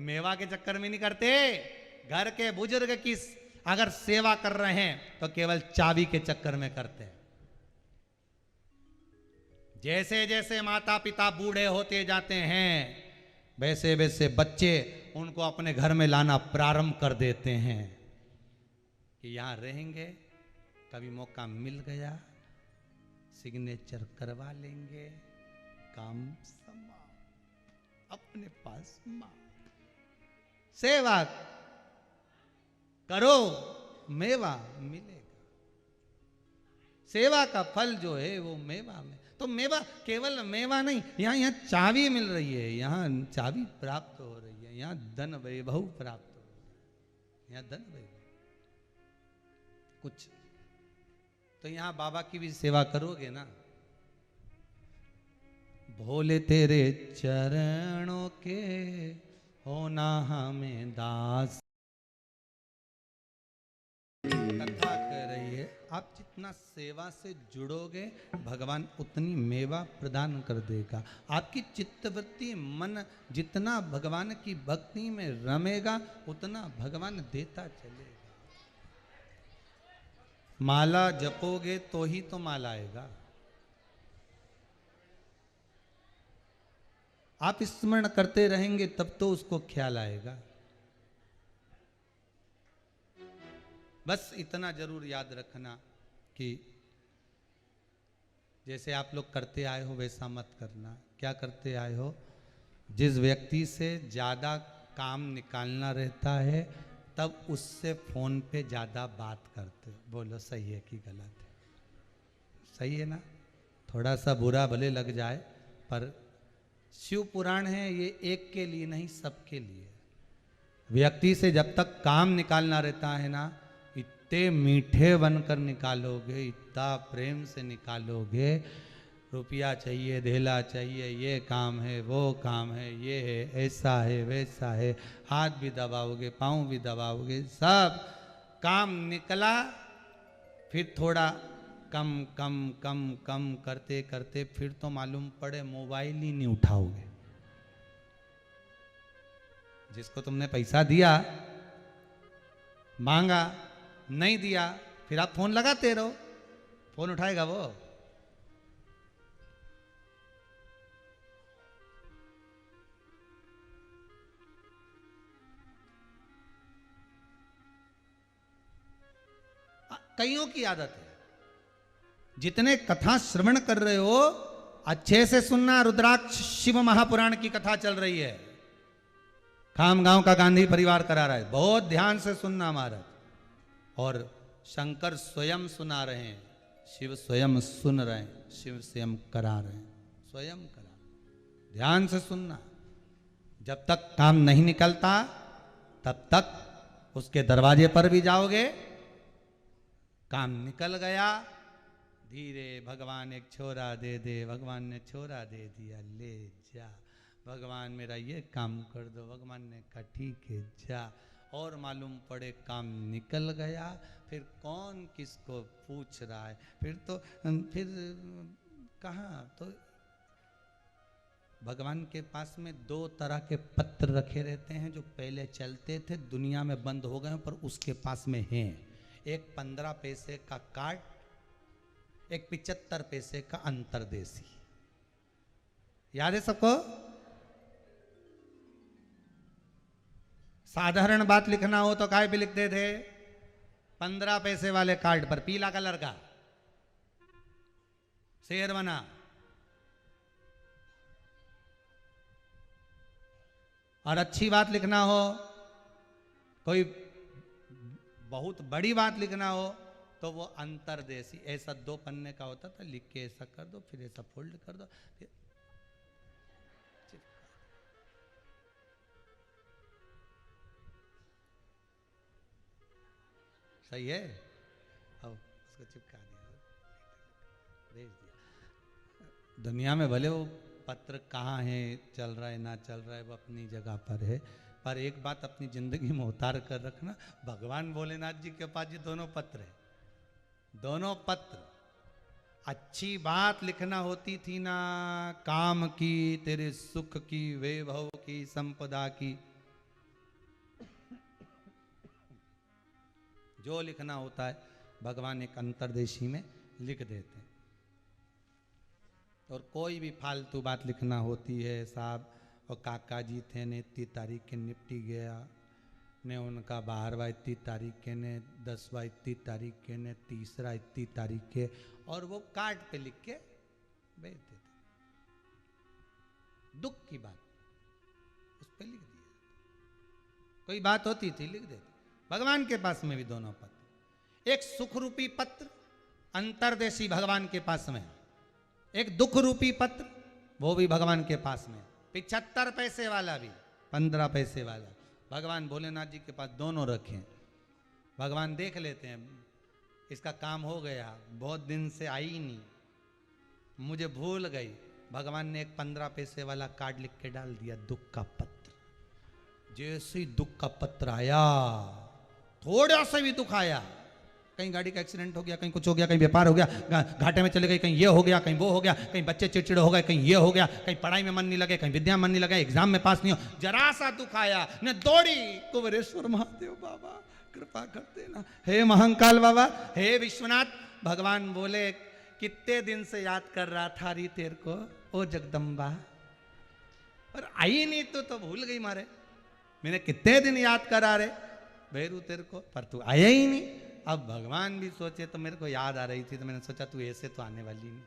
मेवा के चक्कर में नहीं करते। घर के बुजुर्ग की अगर सेवा कर रहे हैं तो केवल चाबी के चक्कर में करते हैं। जैसे जैसे माता पिता बूढ़े होते जाते हैं वैसे वैसे बच्चे उनको अपने घर में लाना प्रारंभ कर देते हैं कि यहां रहेंगे, कभी मौका मिल गया सिग्नेचर करवा लेंगे, काम समाप्त, अपने पास मां। सेवा करो मेवा मिलेगा। सेवा का फल जो है वो मेवा में। तो मेवा केवल मेवा नहीं, यहाँ चाबी मिल रही है, यहाँ चाबी प्राप्त हो रही है, यहाँ धन वैभव प्राप्त हो रहा है, यहाँ धन वैभव कुछ। तो यहाँ बाबा की भी सेवा करोगे ना। भोले तेरे चरणों के होना हमें दास। कथा कर रही है, आप जितना सेवा से जुड़ोगे भगवान उतनी मेवा प्रदान कर देगा। आपकी चित्तवृत्ति मन जितना भगवान की भक्ति में रमेगा उतना भगवान देता चलेगा। माला जपोगे तो ही तो माला आएगा। आप स्मरण करते रहेंगे तब तो उसको ख्याल आएगा। बस इतना जरूर याद रखना कि जैसे आप लोग करते आए हो वैसा मत करना। क्या करते आए हो? जिस व्यक्ति से ज़्यादा काम निकालना रहता है तब उससे फ़ोन पे ज़्यादा बात करते हो। बोलो सही है कि गलत है? सही है ना? थोड़ा सा बुरा भले लग जाए पर शिव पुराण है ये एक के लिए नहीं सबके लिए। व्यक्ति से जब तक काम निकालना रहता है ना, इतने मीठे बनकर निकालोगे, इतना प्रेम से निकालोगे। रुपया चाहिए, धेला चाहिए, ये काम है, वो काम है, ये है, ऐसा है, वैसा है, हाथ भी दबाओगे, पाँव भी दबाओगे, सब काम निकला। फिर थोड़ा कम कम कम कम करते करते फिर तो मालूम पड़े मोबाइल ही नहीं उठाओगे। जिसको तुमने पैसा दिया, मांगा, नहीं दिया, फिर आप फोन लगाते रहो, फोन उठाएगा वो? कईयों की आदत है, जितने कथा श्रवण कर रहे हो अच्छे से सुनना। रुद्राक्ष शिव महापुराण की कथा चल रही है, खामगांव का गांधी परिवार करा रहा है, बहुत ध्यान से सुनना महाराज। और शंकर स्वयं सुना रहे हैं, शिव स्वयं सुन रहे हैं, शिव स्वयं करा रहे हैं, स्वयं करा। ध्यान से सुनना। जब तक काम नहीं निकलता तब तक उसके दरवाजे पर भी जाओगे, काम निकल गया, धीरे भगवान एक छोरा दे दे, भगवान ने छोरा दे दिया, ले जा, भगवान मेरा ये काम कर दो, भगवान ने कहा ठीक है जा। और मालूम पड़े काम निकल गया, फिर कौन किसको पूछ रहा है? फिर कहाँ? तो भगवान के पास में दो तरह के पत्र रखे रहते हैं जो पहले चलते थे, दुनिया में बंद हो गए पर उसके पास में हैं। एक 15 पैसे का कार्ड, एक 75 पैसे का अंतरदेशी। याद है सबको? साधारण बात लिखना हो तो काय पे लिखते थे? 15 पैसे वाले कार्ड पर, पीला कलर का शेर बना। और अच्छी बात लिखना हो, कोई बहुत बड़ी बात लिखना हो तो वो अंतर्देशी, ऐसा 2 पन्ने का होता था, लिख के ऐसा कर दो, फिर ऐसा फोल्ड कर दो, फिर सही है। अब उसको चिपका दिया, भेज दिया। दुनिया में भले वो पत्र कहाँ है, चल रहा है ना चल रहा है, वो अपनी जगह पर है, पर एक बात अपनी जिंदगी में उतार कर रखना, भगवान भोलेनाथ जी के पास ये दोनों पत्र है, दोनों पत्र। अच्छी बात लिखना होती थी ना, काम की, तेरे सुख की, वैभव की, संपदा की, जो लिखना होता है भगवान एक अंतर्देशी में लिख देते हैं। और कोई भी फालतू बात लिखना होती है साहब, और काका जी थे ने इतनी तारीख के निपटी गया ने, उनका 12वां इतनी तारीख के ने, 10वां इतनी तारीख के ने, तीसरा इतनी तारीख के, और वो कार्ड पे लिख के भेज देते। दुख की बात उस पे लिख दिया, कोई बात होती थी लिख देते। भगवान के पास में भी दोनों पत्र, एक सुख रूपी पत्र अंतर्देशी भगवान के पास में, एक दुख रूपी पत्र वो भी भगवान के पास में, 75 पैसे वाला भी, 15 पैसे वाला, भगवान भोलेनाथ जी के पास दोनों रखे। भगवान देख लेते हैं इसका काम हो गया, बहुत दिन से आई नहीं, मुझे भूल गई, भगवान ने एक 15 पैसे वाला कार्ड लिख के डाल दिया, दुख का पत्र। जैसे ही दुख का पत्र आया, थोड़ा सा भी दुख आया, कहीं गाड़ी का एक्सीडेंट हो गया, कहीं कुछ हो गया, कहीं व्यापार हो गया, घाटे में चले गए, कहीं ये हो गया, कहीं वो हो गया, कहीं बच्चे चिड़चिड़े हो गए, कहीं ये हो गया, कहीं पढ़ाई में मन नहीं लगे, कहीं विद्या में मन नहीं लगे, एग्जाम में पास नहीं हो, जरा सा दुख आया न दौड़ी कुबेरेश्वर महादेव बाबा कृपा कर देना, हे महाकाल बाबा, हे विश्वनाथ। भगवान बोले कितने दिन से याद कर रहा था री तेरे को ओ जगदम्बा, और आई नहीं तो भूल गई मारे, मैंने कितने दिन याद करा रे भैरू तेरे को, पर तू आया ही नहीं। अब भगवान भी सोचे तो मेरे को याद आ रही थी, तो मैंने सोचा तू ऐसे तो आने वाली नहीं,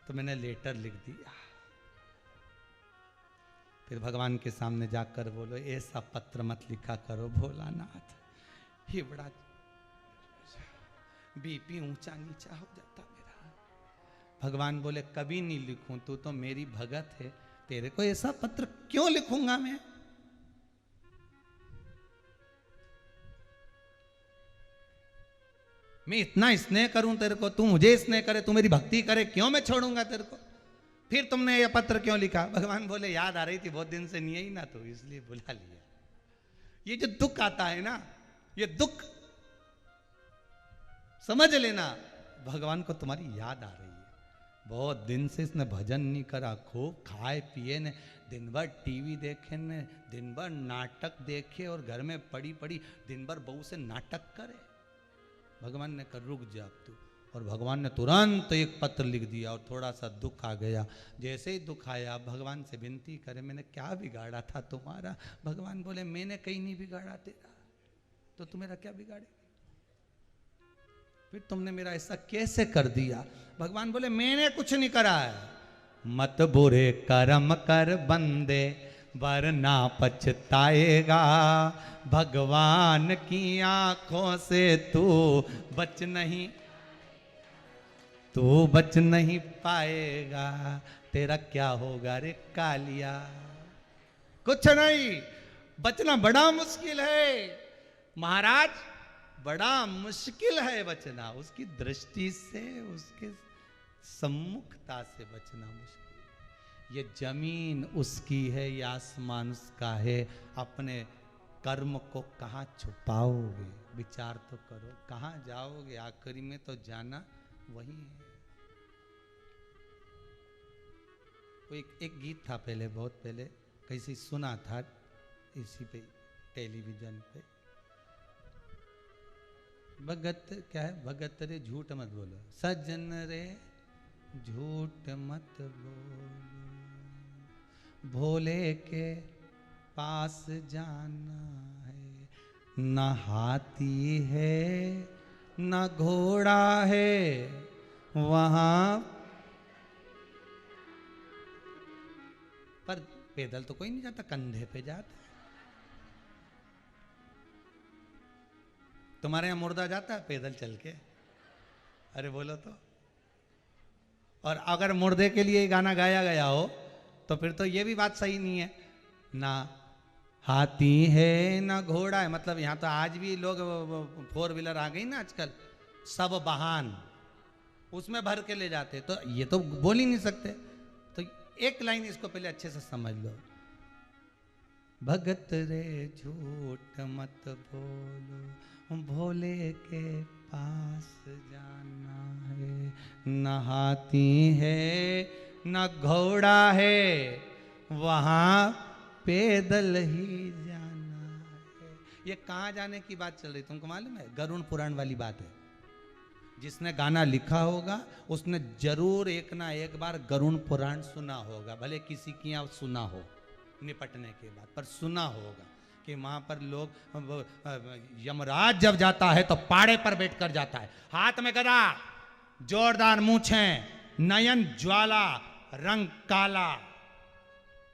तो मैंने लेटर लिख दिया। फिर भगवान के सामने जाकर बोलो ऐसा पत्र मत लिखा करो भोलानाथ, ये बड़ा बीपी ऊंचा नीचा हो जाता मेरा। भगवान बोले कभी नहीं लिखूं, तू तो मेरी भगत है, तेरे को ऐसा पत्र क्यों लिखूंगा मैं। मैं इतना स्नेह करूं तेरे को, तू मुझे स्नेह करे, तू मेरी भक्ति करे, क्यों मैं छोड़ूंगा तेरे को, फिर तुमने ये पत्र क्यों लिखा। भगवान बोले याद आ रही थी, बहुत दिन से नहीं आई ना, तो इसलिए बुला लिया। ये जो दुख आता है ना, ये दुख समझ लेना भगवान को तुम्हारी याद आ रही है, बहुत दिन से इसने भजन नहीं करा, खूब खाए पिए ने, दिन भर टीवी देखे ने, दिन भर नाटक देखे, और घर में पड़ी पड़ी दिन भर बहू से नाटक करे। भगवान ने कहा रुक जा तू, और भगवान ने तुरंत एक पत्र लिख दिया, और थोड़ा सा दुख आ गया। जैसे ही दुख आया भगवान से विनती करे मैंने क्या बिगाड़ा था तुम्हारा। भगवान बोले मैंने कहीं नहीं बिगाड़ा तेरा, तो तू मेरा क्या बिगाड़े, फिर तुमने मेरा ऐसा कैसे कर दिया। भगवान बोले मैंने कुछ नहीं करा है, मत बुरे कर्म कर बंदे वरना पछताएगा, भगवान की आंखों से तू बच नहीं पाएगा, तेरा क्या होगा रे कालिया। कुछ नहीं, बचना बड़ा मुश्किल है महाराज, बड़ा मुश्किल है बचना, उसकी दृष्टि से, उसके सम्मुखता से बचना मुश्किल। ये जमीन उसकी है, ये आसमान उसका है, अपने कर्म को कहाँ छुपाओगे, विचार तो करो, कहाँ जाओगे, आखिरी में तो जाना वही है। एक गीत था पहले, बहुत पहले कैसे सुना था इसी पे टेलीविजन पे, भगत क्या है, भगत रे झूठ मत बोलो, सजन रे झूठ मत बोलो, भोले के पास जाना है, न हाथी है न घोड़ा है वहां, पर पैदल तो कोई नहीं जाता, कंधे पे जाता। तुम्हारे यहाँ मुर्दा जाता है पैदल चल के? अरे बोलो तो। और अगर मुर्दे के लिए गाना गाया गया हो तो फिर तो ये भी बात सही नहीं है ना। हाथी है ना घोड़ा है, मतलब यहाँ तो आज भी लोग 4 व्हीलर आ गई ना आजकल, सब वाहन उसमें भर के ले जाते, तो ये तो बोल ही नहीं सकते। तो एक लाइन इसको पहले अच्छे से समझ लो। भगत रे झूठ मत बोलो, भोले के पास जाना है, न हाथी है न घोड़ा है, वहां पैदल ही जाना है। ये कहाँ जाने की बात चल रही तुमको मालूम है? गरुड़ पुराण वाली बात है। जिसने गाना लिखा होगा उसने जरूर एक ना एक बार गरुड़ पुराण सुना होगा, भले किसी की यहाँ सुना हो निपटने के बाद, पर सुना होगा कि वहां पर लोग यमराज जब जाता है तो पाड़े पर बैठकर जाता है, हाथ में गदा, जोरदार मूछें, नयन ज्वाला, रंग काला,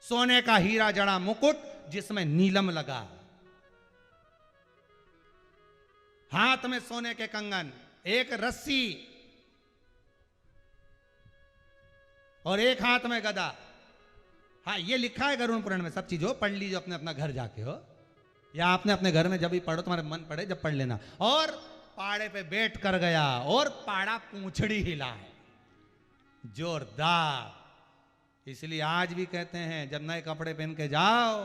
सोने का हीरा जड़ा मुकुट जिसमें नीलम लगा, हाथ में सोने के कंगन, एक रस्सी और एक हाथ में गदा। हाँ, ये लिखा है गरुड़ पुराण में, सब चीज हो, पढ़ लीजिए अपने अपना घर जाके हो, या आपने अपने घर में जब भी पढ़ो, तुम्हारे मन पड़े जब पढ़ लेना। और पाड़े पे बैठ कर गया और पाड़ा पूंछड़ी हिला है जोरदार। इसलिए आज भी कहते हैं जब नए कपड़े पहन के जाओ,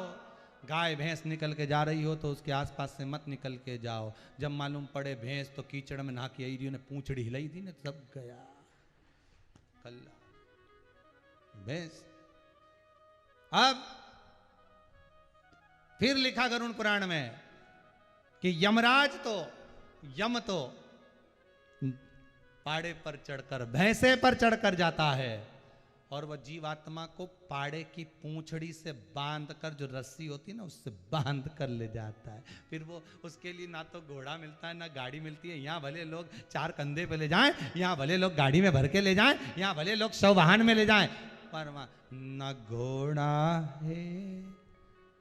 गाय भैंस निकल के जा रही हो तो उसके आसपास से मत निकल के जाओ। जब मालूम पड़े भैंस तो कीचड़ में नहा के आई रही, ने पूंछड़ी हिलाई थी ना, सब गया कल्ला भैंस। अब फिर लिखा गरुड़ पुराण में कि यमराज तो यम तो पाड़े पर चढ़कर, भैंसे पर चढ़कर जाता है और वह जीवात्मा को पाड़े की पूंछड़ी से बांध कर, जो रस्सी होती है ना उससे बांध कर ले जाता है। फिर वो उसके लिए ना तो घोड़ा मिलता है ना गाड़ी मिलती है। यहाँ भले लोग 4 कंधे पे ले जाएं, यहाँ भले लोग गाड़ी में भर के ले जाएं, यहाँ भले लोग 100 वाहन में ले जाएं, पर वहां न घोड़ा है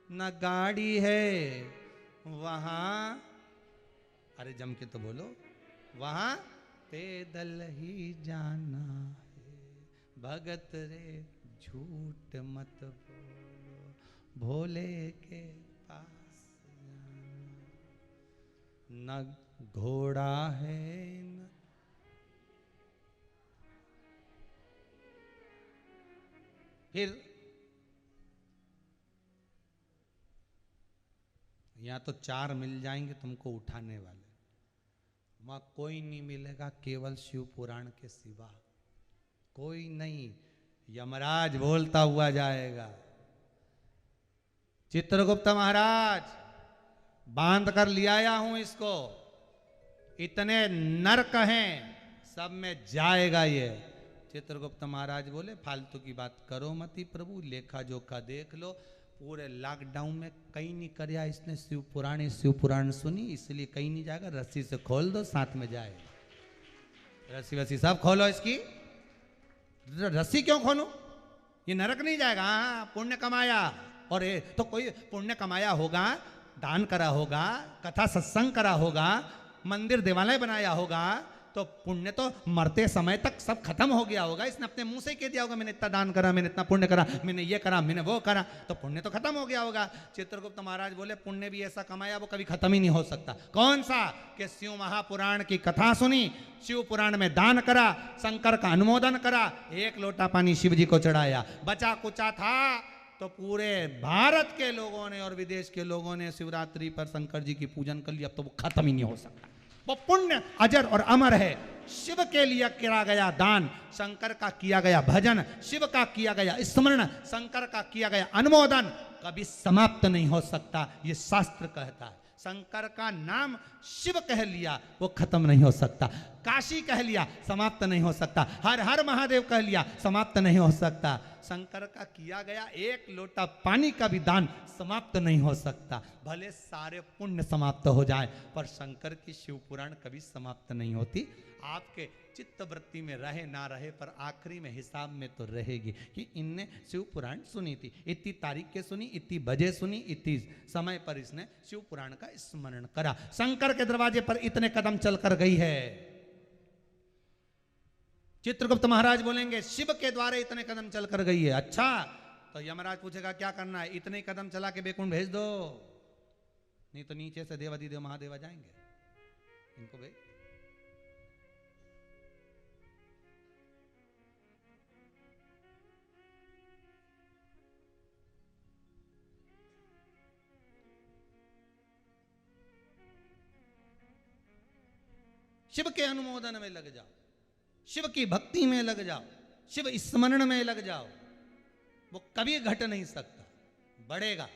न गाड़ी है, वहां, अरे जम के तो बोलो, वहां पैदल ही जाना है। भगत रे झूठ मत बोलो, भोले के पास जाना, न घोड़ा है न। फिर यहाँ तो 4 मिल जाएंगे तुमको उठाने वाले, वहां कोई नहीं मिलेगा केवल शिव पुराण के सिवा, कोई नहीं। यमराज बोलता हुआ जाएगा, चित्रगुप्त महाराज बांध कर ले आया हूं इसको, इतने नरक हैं, सब में जाएगा ये। चित्रगुप्त महाराज बोले फालतू की बात करो मती प्रभु, लेखा जोखा देख लो, पूरे लॉकडाउन में कहीं नहीं करया इसने शिव पुराण सुनी, इसलिए कहीं नहीं जाएगा, रस्सी से खोल दो साथ में जाएगा। रस्सी वस्सी सब खोलो इसकी, रस्सी क्यों खोलूं, ये नरक नहीं जाएगा। हाँ, पुण्य कमाया, और ये तो कोई पुण्य कमाया होगा, दान करा होगा, कथा सत्संग करा होगा, मंदिर देवालय बनाया होगा, तो पुण्य तो मरते समय तक सब खत्म हो गया होगा। इसने अपने मुंह से ही कह दिया होगा मैंने इतना दान करा, मैंने इतना पुण्य करा, मैंने ये करा, मैंने वो करा, तो पुण्य तो खत्म हो गया होगा। चित्रगुप्त महाराज बोले पुण्य भी ऐसा कमाया वो कभी खत्म ही नहीं हो सकता। कौन सा? कि शिव महापुराण की कथा सुनी, शिव पुराण में दान करा, शंकर का अनुमोदन करा, 1 लोटा पानी शिव जी को चढ़ाया, बचा कुचा था तो पूरे भारत के लोगों ने और विदेश के लोगों ने शिवरात्रि पर शंकर जी की पूजन कर लिया। अब तो वो खत्म ही नहीं हो सकता, वो पुण्य अजर और अमर है। शिव के लिए किया गया दान, शंकर का किया गया भजन, शिव का किया गया स्मरण, शंकर का किया गया अनुमोदन कभी समाप्त नहीं हो सकता, ये शास्त्र कहता है। शंकर का नाम शिव कह लिया वो खत्म नहीं हो सकता, काशी कह लिया समाप्त नहीं हो सकता, हर हर महादेव कह लिया समाप्त नहीं हो सकता, शंकर का किया गया एक लोटा पानी का भी दान समाप्त नहीं हो सकता। भले सारे पुण्य समाप्त हो जाए पर शंकर की शिव पुराण कभी समाप्त नहीं होती। आपके चित्त वृत्ति में रहे ना रहे पर आखिरी में हिसाब में तो रहेगी कि इनने शिव पुराण सुनी थी, इतनी तारीख के सुनी, इतनी बजे सुनी, इतनी समय पर इसने शिव पुराण का स्मरण करा। शंकर के दरवाजे पर इतने कदम चलकर गई है। चित्रगुप्त महाराज बोलेंगे शिव के द्वारे इतने कदम चलकर गई है। अच्छा, तो यमराज पूछेगा क्या करना है? इतने कदम चला के बैकुंठ भेज दो, नहीं तो नीचे से देवादिदेव महादेव आ जाएंगे, इनको भेज। शिव के अनुमोदन में लग जाओ, शिव की भक्ति में लग जाओ, शिव स्मरण में लग जाओ, वो कभी घट नहीं सकता, बढ़ेगा।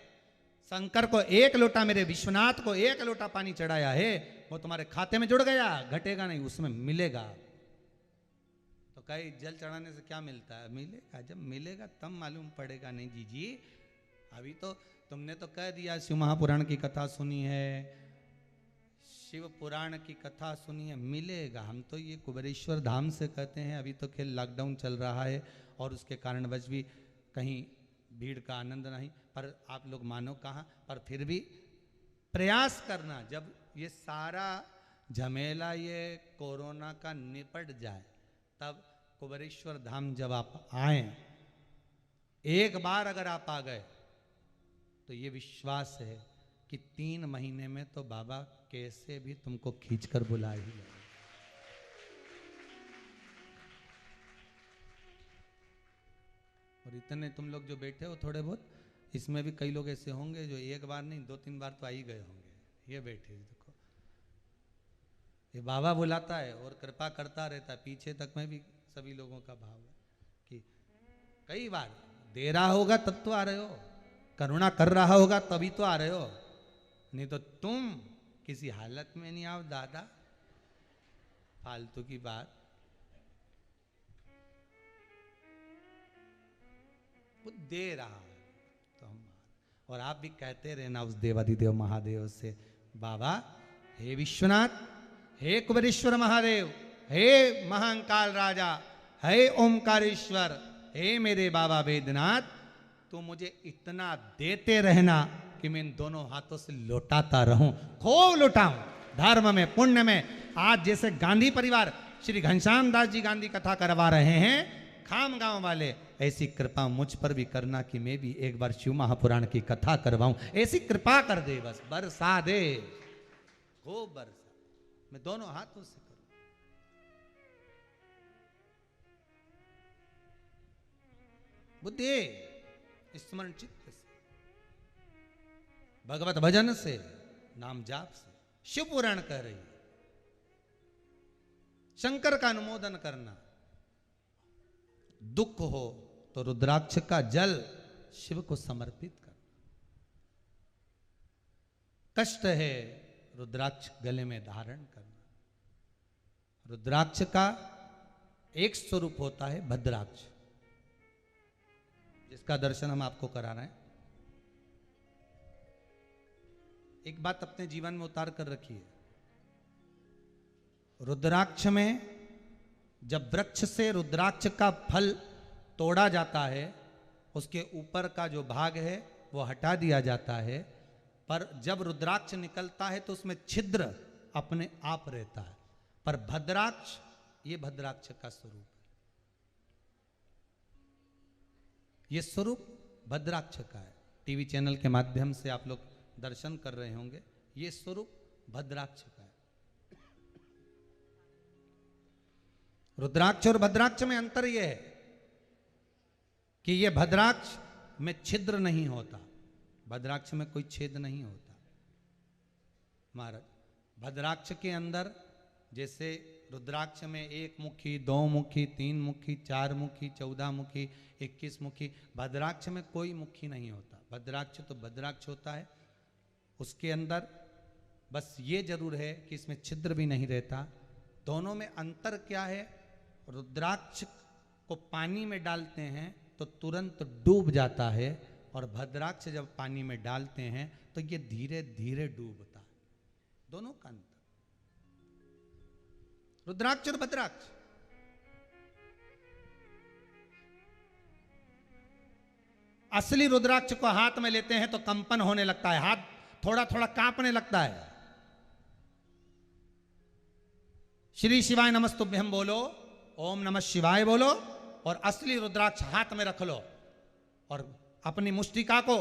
शंकर को एक लोटा, मेरे विश्वनाथ को एक लोटा पानी चढ़ाया है, वो तुम्हारे खाते में जुड़ गया, घटेगा नहीं, उसमें मिलेगा। तो कई जल चढ़ाने से क्या मिलता है? मिलेगा, जब मिलेगा तब मालूम पड़ेगा। नहीं जी, अभी तो तुमने तो कह दिया शिव महापुराण की कथा सुनी है, शिव पुराण की कथा सुनी है, मिलेगा। हम तो ये कुबेरेश्वर धाम से कहते हैं। अभी तो खेल लॉकडाउन चल रहा है और उसके कारणवश भी कहीं भीड़ का आनंद नहीं, पर आप लोग मानो कहाँ, पर फिर भी प्रयास करना, जब ये सारा झमेला ये कोरोना का निपट जाए तब कुबेरेश्वर धाम जब आप आए, एक बार अगर आप आ गए तो ये विश्वास है कि 3 महीने में तो बाबा कैसे भी तुमको खींचकर बुला ही ले। और इतने तुम लोग जो बैठे हो थोड़े बहुत, इसमें भी कई लोग ऐसे होंगे जो एक बार नहीं 2-3 बार तो आ ही गए होंगे। ये बैठे देखो, ये बाबा बुलाता है और कृपा करता रहता है। पीछे तक में भी सभी लोगों का भाव है कि कई बार दे रहा होगा तब तो आ रहे हो, करुणा कर रहा होगा तभी तो आ रहे हो, नहीं तो तुम किसी हालत में नहीं आओ दादा, फालतू की बात। वो दे रहा है तो हम, और आप भी कहते रहना उस देवादिदेव महादेव से, बाबा हे विश्वनाथ, हे कुबेरेश्वर महादेव, हे महाकाल राजा, हे ओमकारेश्वर, हे मेरे बाबा वेदनाथ, तो मुझे इतना देते रहना कि मैं इन दोनों हाथों से लौटाता रहूं, खूब लौटाऊं, धर्म में, पुण्य में। आज जैसे गांधी परिवार श्री घनश्याम दास जी गांधी कथा करवा रहे हैं खाम गांव वाले, ऐसी कृपा मुझ पर भी करना कि मैं भी एक बार शिव महापुराण की कथा करवाऊं। ऐसी कृपा कर दे, बस बरसा दे, खूब बरसा, मैं दोनों हाथों से करूं। बुद्धि स्मरण चित्त से, भगवत भजन से, नाम जाप से, शिव पुराण कह रही है। शंकर का अनुमोदन करना, दुख हो तो रुद्राक्ष का जल शिव को समर्पित करना, कष्ट है रुद्राक्ष गले में धारण करना। रुद्राक्ष का एक स्वरूप होता है भद्राक्ष, जिसका दर्शन हम आपको करा रहे हैं। एक बात अपने जीवन में उतार कर रखिए, रुद्राक्ष में जब वृक्ष से रुद्राक्ष का फल तोड़ा जाता है, उसके ऊपर का जो भाग है वो हटा दिया जाता है, पर जब रुद्राक्ष निकलता है तो उसमें छिद्र अपने आप रहता है। पर भद्राक्ष, ये भद्राक्ष का स्वरूप है, ये स्वरूप भद्राक्ष का है। टीवी चैनल के माध्यम से आप लोग दर्शन कर रहे होंगे, ये स्वरूप भद्राक्ष का है। रुद्राक्ष और भद्राक्ष में अंतर यह है कि यह भद्राक्ष में छिद्र नहीं होता, भद्राक्ष में कोई छेद नहीं होता। महाराज, भद्राक्ष के अंदर जैसे रुद्राक्ष में 1 मुखी, 2 मुखी, 3 मुखी, 4 मुखी, 14 मुखी, 21 मुखी, भद्राक्ष में कोई मुखी नहीं होता। भद्राक्ष तो भद्राक्ष होता है, उसके अंदर बस ये जरूर है कि इसमें छिद्र भी नहीं रहता। दोनों में अंतर क्या है? रुद्राक्ष को पानी में डालते हैं तो तुरंत डूब जाता है, और भद्राक्ष जब पानी में डालते हैं तो ये धीरे धीरे डूबता है। दोनों का अंतर, रुद्राक्ष और भद्राक्ष। असली रुद्राक्ष को हाथ में लेते हैं तो कंपन होने लगता है, हाथ थोड़ा थोड़ा कांपने लगता है। श्री शिवाय नमस्तुभ्यम बोलो, ओम नमः शिवाय बोलो, और असली रुद्राक्ष हाथ में रख लो और अपनी मुष्टिका को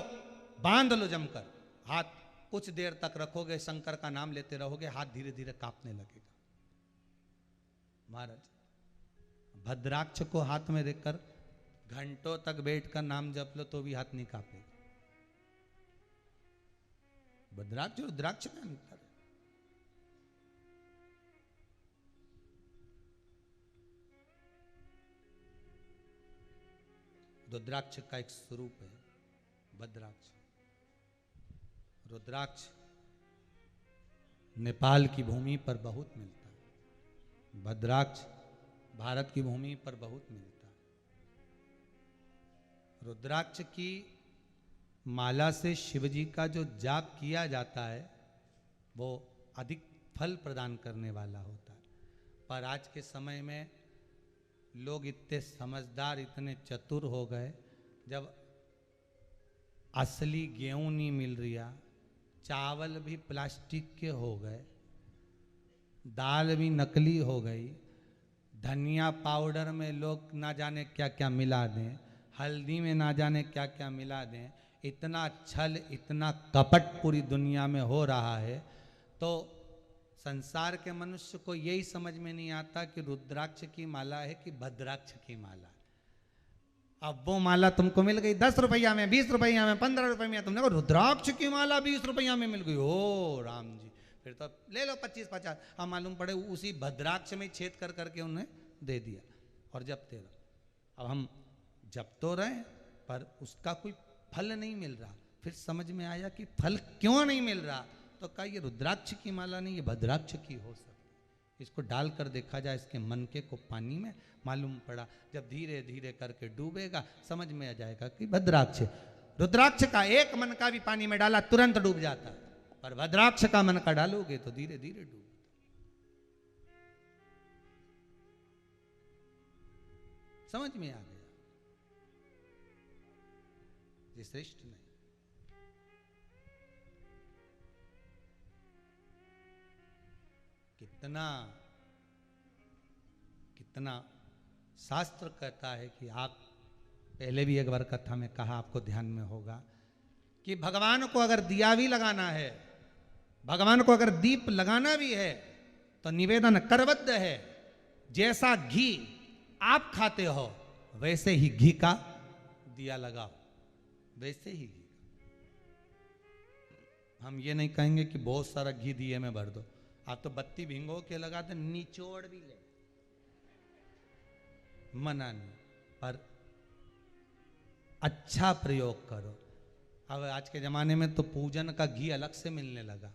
बांध लो जमकर। हाथ कुछ देर तक रखोगे, शंकर का नाम लेते रहोगे, हाथ धीरे धीरे कांपने लगेगा। महाराज भद्राक्ष को हाथ में रखकर घंटों तक बैठकर नाम जप लो तो भी हाथ नहीं कांपेगा। भद्राक्ष और रुद्राक्ष में अंतर है। रुद्राक्ष का एक स्वरूप है भद्राक्ष। रुद्राक्ष नेपाल की भूमि पर बहुत मिलता है, भद्राक्ष भारत की भूमि पर बहुत मिलता है। रुद्राक्ष की माला से शिवजी का जो जाप किया जाता है वो अधिक फल प्रदान करने वाला होता है। पर आज के समय में लोग इतने समझदार, इतने चतुर हो गए, जब असली गेहूं नहीं मिल रहा, चावल भी प्लास्टिक के हो गए, दाल भी नकली हो गई, धनिया पाउडर में लोग ना जाने क्या क्या मिला दें, हल्दी में ना जाने क्या क्या मिला दें, इतना छल, इतना कपट पूरी दुनिया में हो रहा है, तो संसार के मनुष्य को यही समझ में नहीं आता कि रुद्राक्ष की माला है कि भद्राक्ष की माला। अब वो माला तुमको मिल गई 10 रुपया में, 20 रुपया में, 15 रुपये में, तुमने कहा रुद्राक्ष की माला 20 रुपया में मिल गई, ओ राम जी, फिर तो ले लो 25-50। अब मालूम पड़े उसी भद्राक्ष में छेद कर करके उन्हें दे दिया और जपते रहो। अब हम जप तो रहे पर उसका कोई फल नहीं मिल रहा। फिर समझ में आया कि फल क्यों नहीं मिल रहा, तो कहा ये रुद्राक्ष की माला नहीं, ये भद्राक्ष की हो सकती। इसको डालकर देखा जाए इसके मनके को पानी में, मालूम पड़ा जब धीरे धीरे करके डूबेगा समझ में आ जाएगा कि भद्राक्ष। रुद्राक्ष का एक मन का भी पानी में डाला तुरंत डूब जाता है, पर भद्राक्ष का मन का डालोगे तो धीरे धीरे डूबता। समझ में आ गया? ये श्रेष्ठ नहीं। कितना कितना शास्त्र कहता है कि आप, पहले भी एक बार कथा में कहा, आपको ध्यान में होगा, कि भगवान को अगर दिया भी लगाना है, भगवान को अगर दीप लगाना भी है, तो निवेदन करबद्ध है, जैसा घी आप खाते हो वैसे ही घी का दिया लगाओ, वैसे ही घी। हम ये नहीं कहेंगे कि बहुत सारा घी दिए में भर दो। आप तो बत्ती भिंगो के लगाते, निचोड़ भी ले, मना नहीं, पर अच्छा प्रयोग करो। अब आज के जमाने में तो पूजन का घी अलग से मिलने लगा।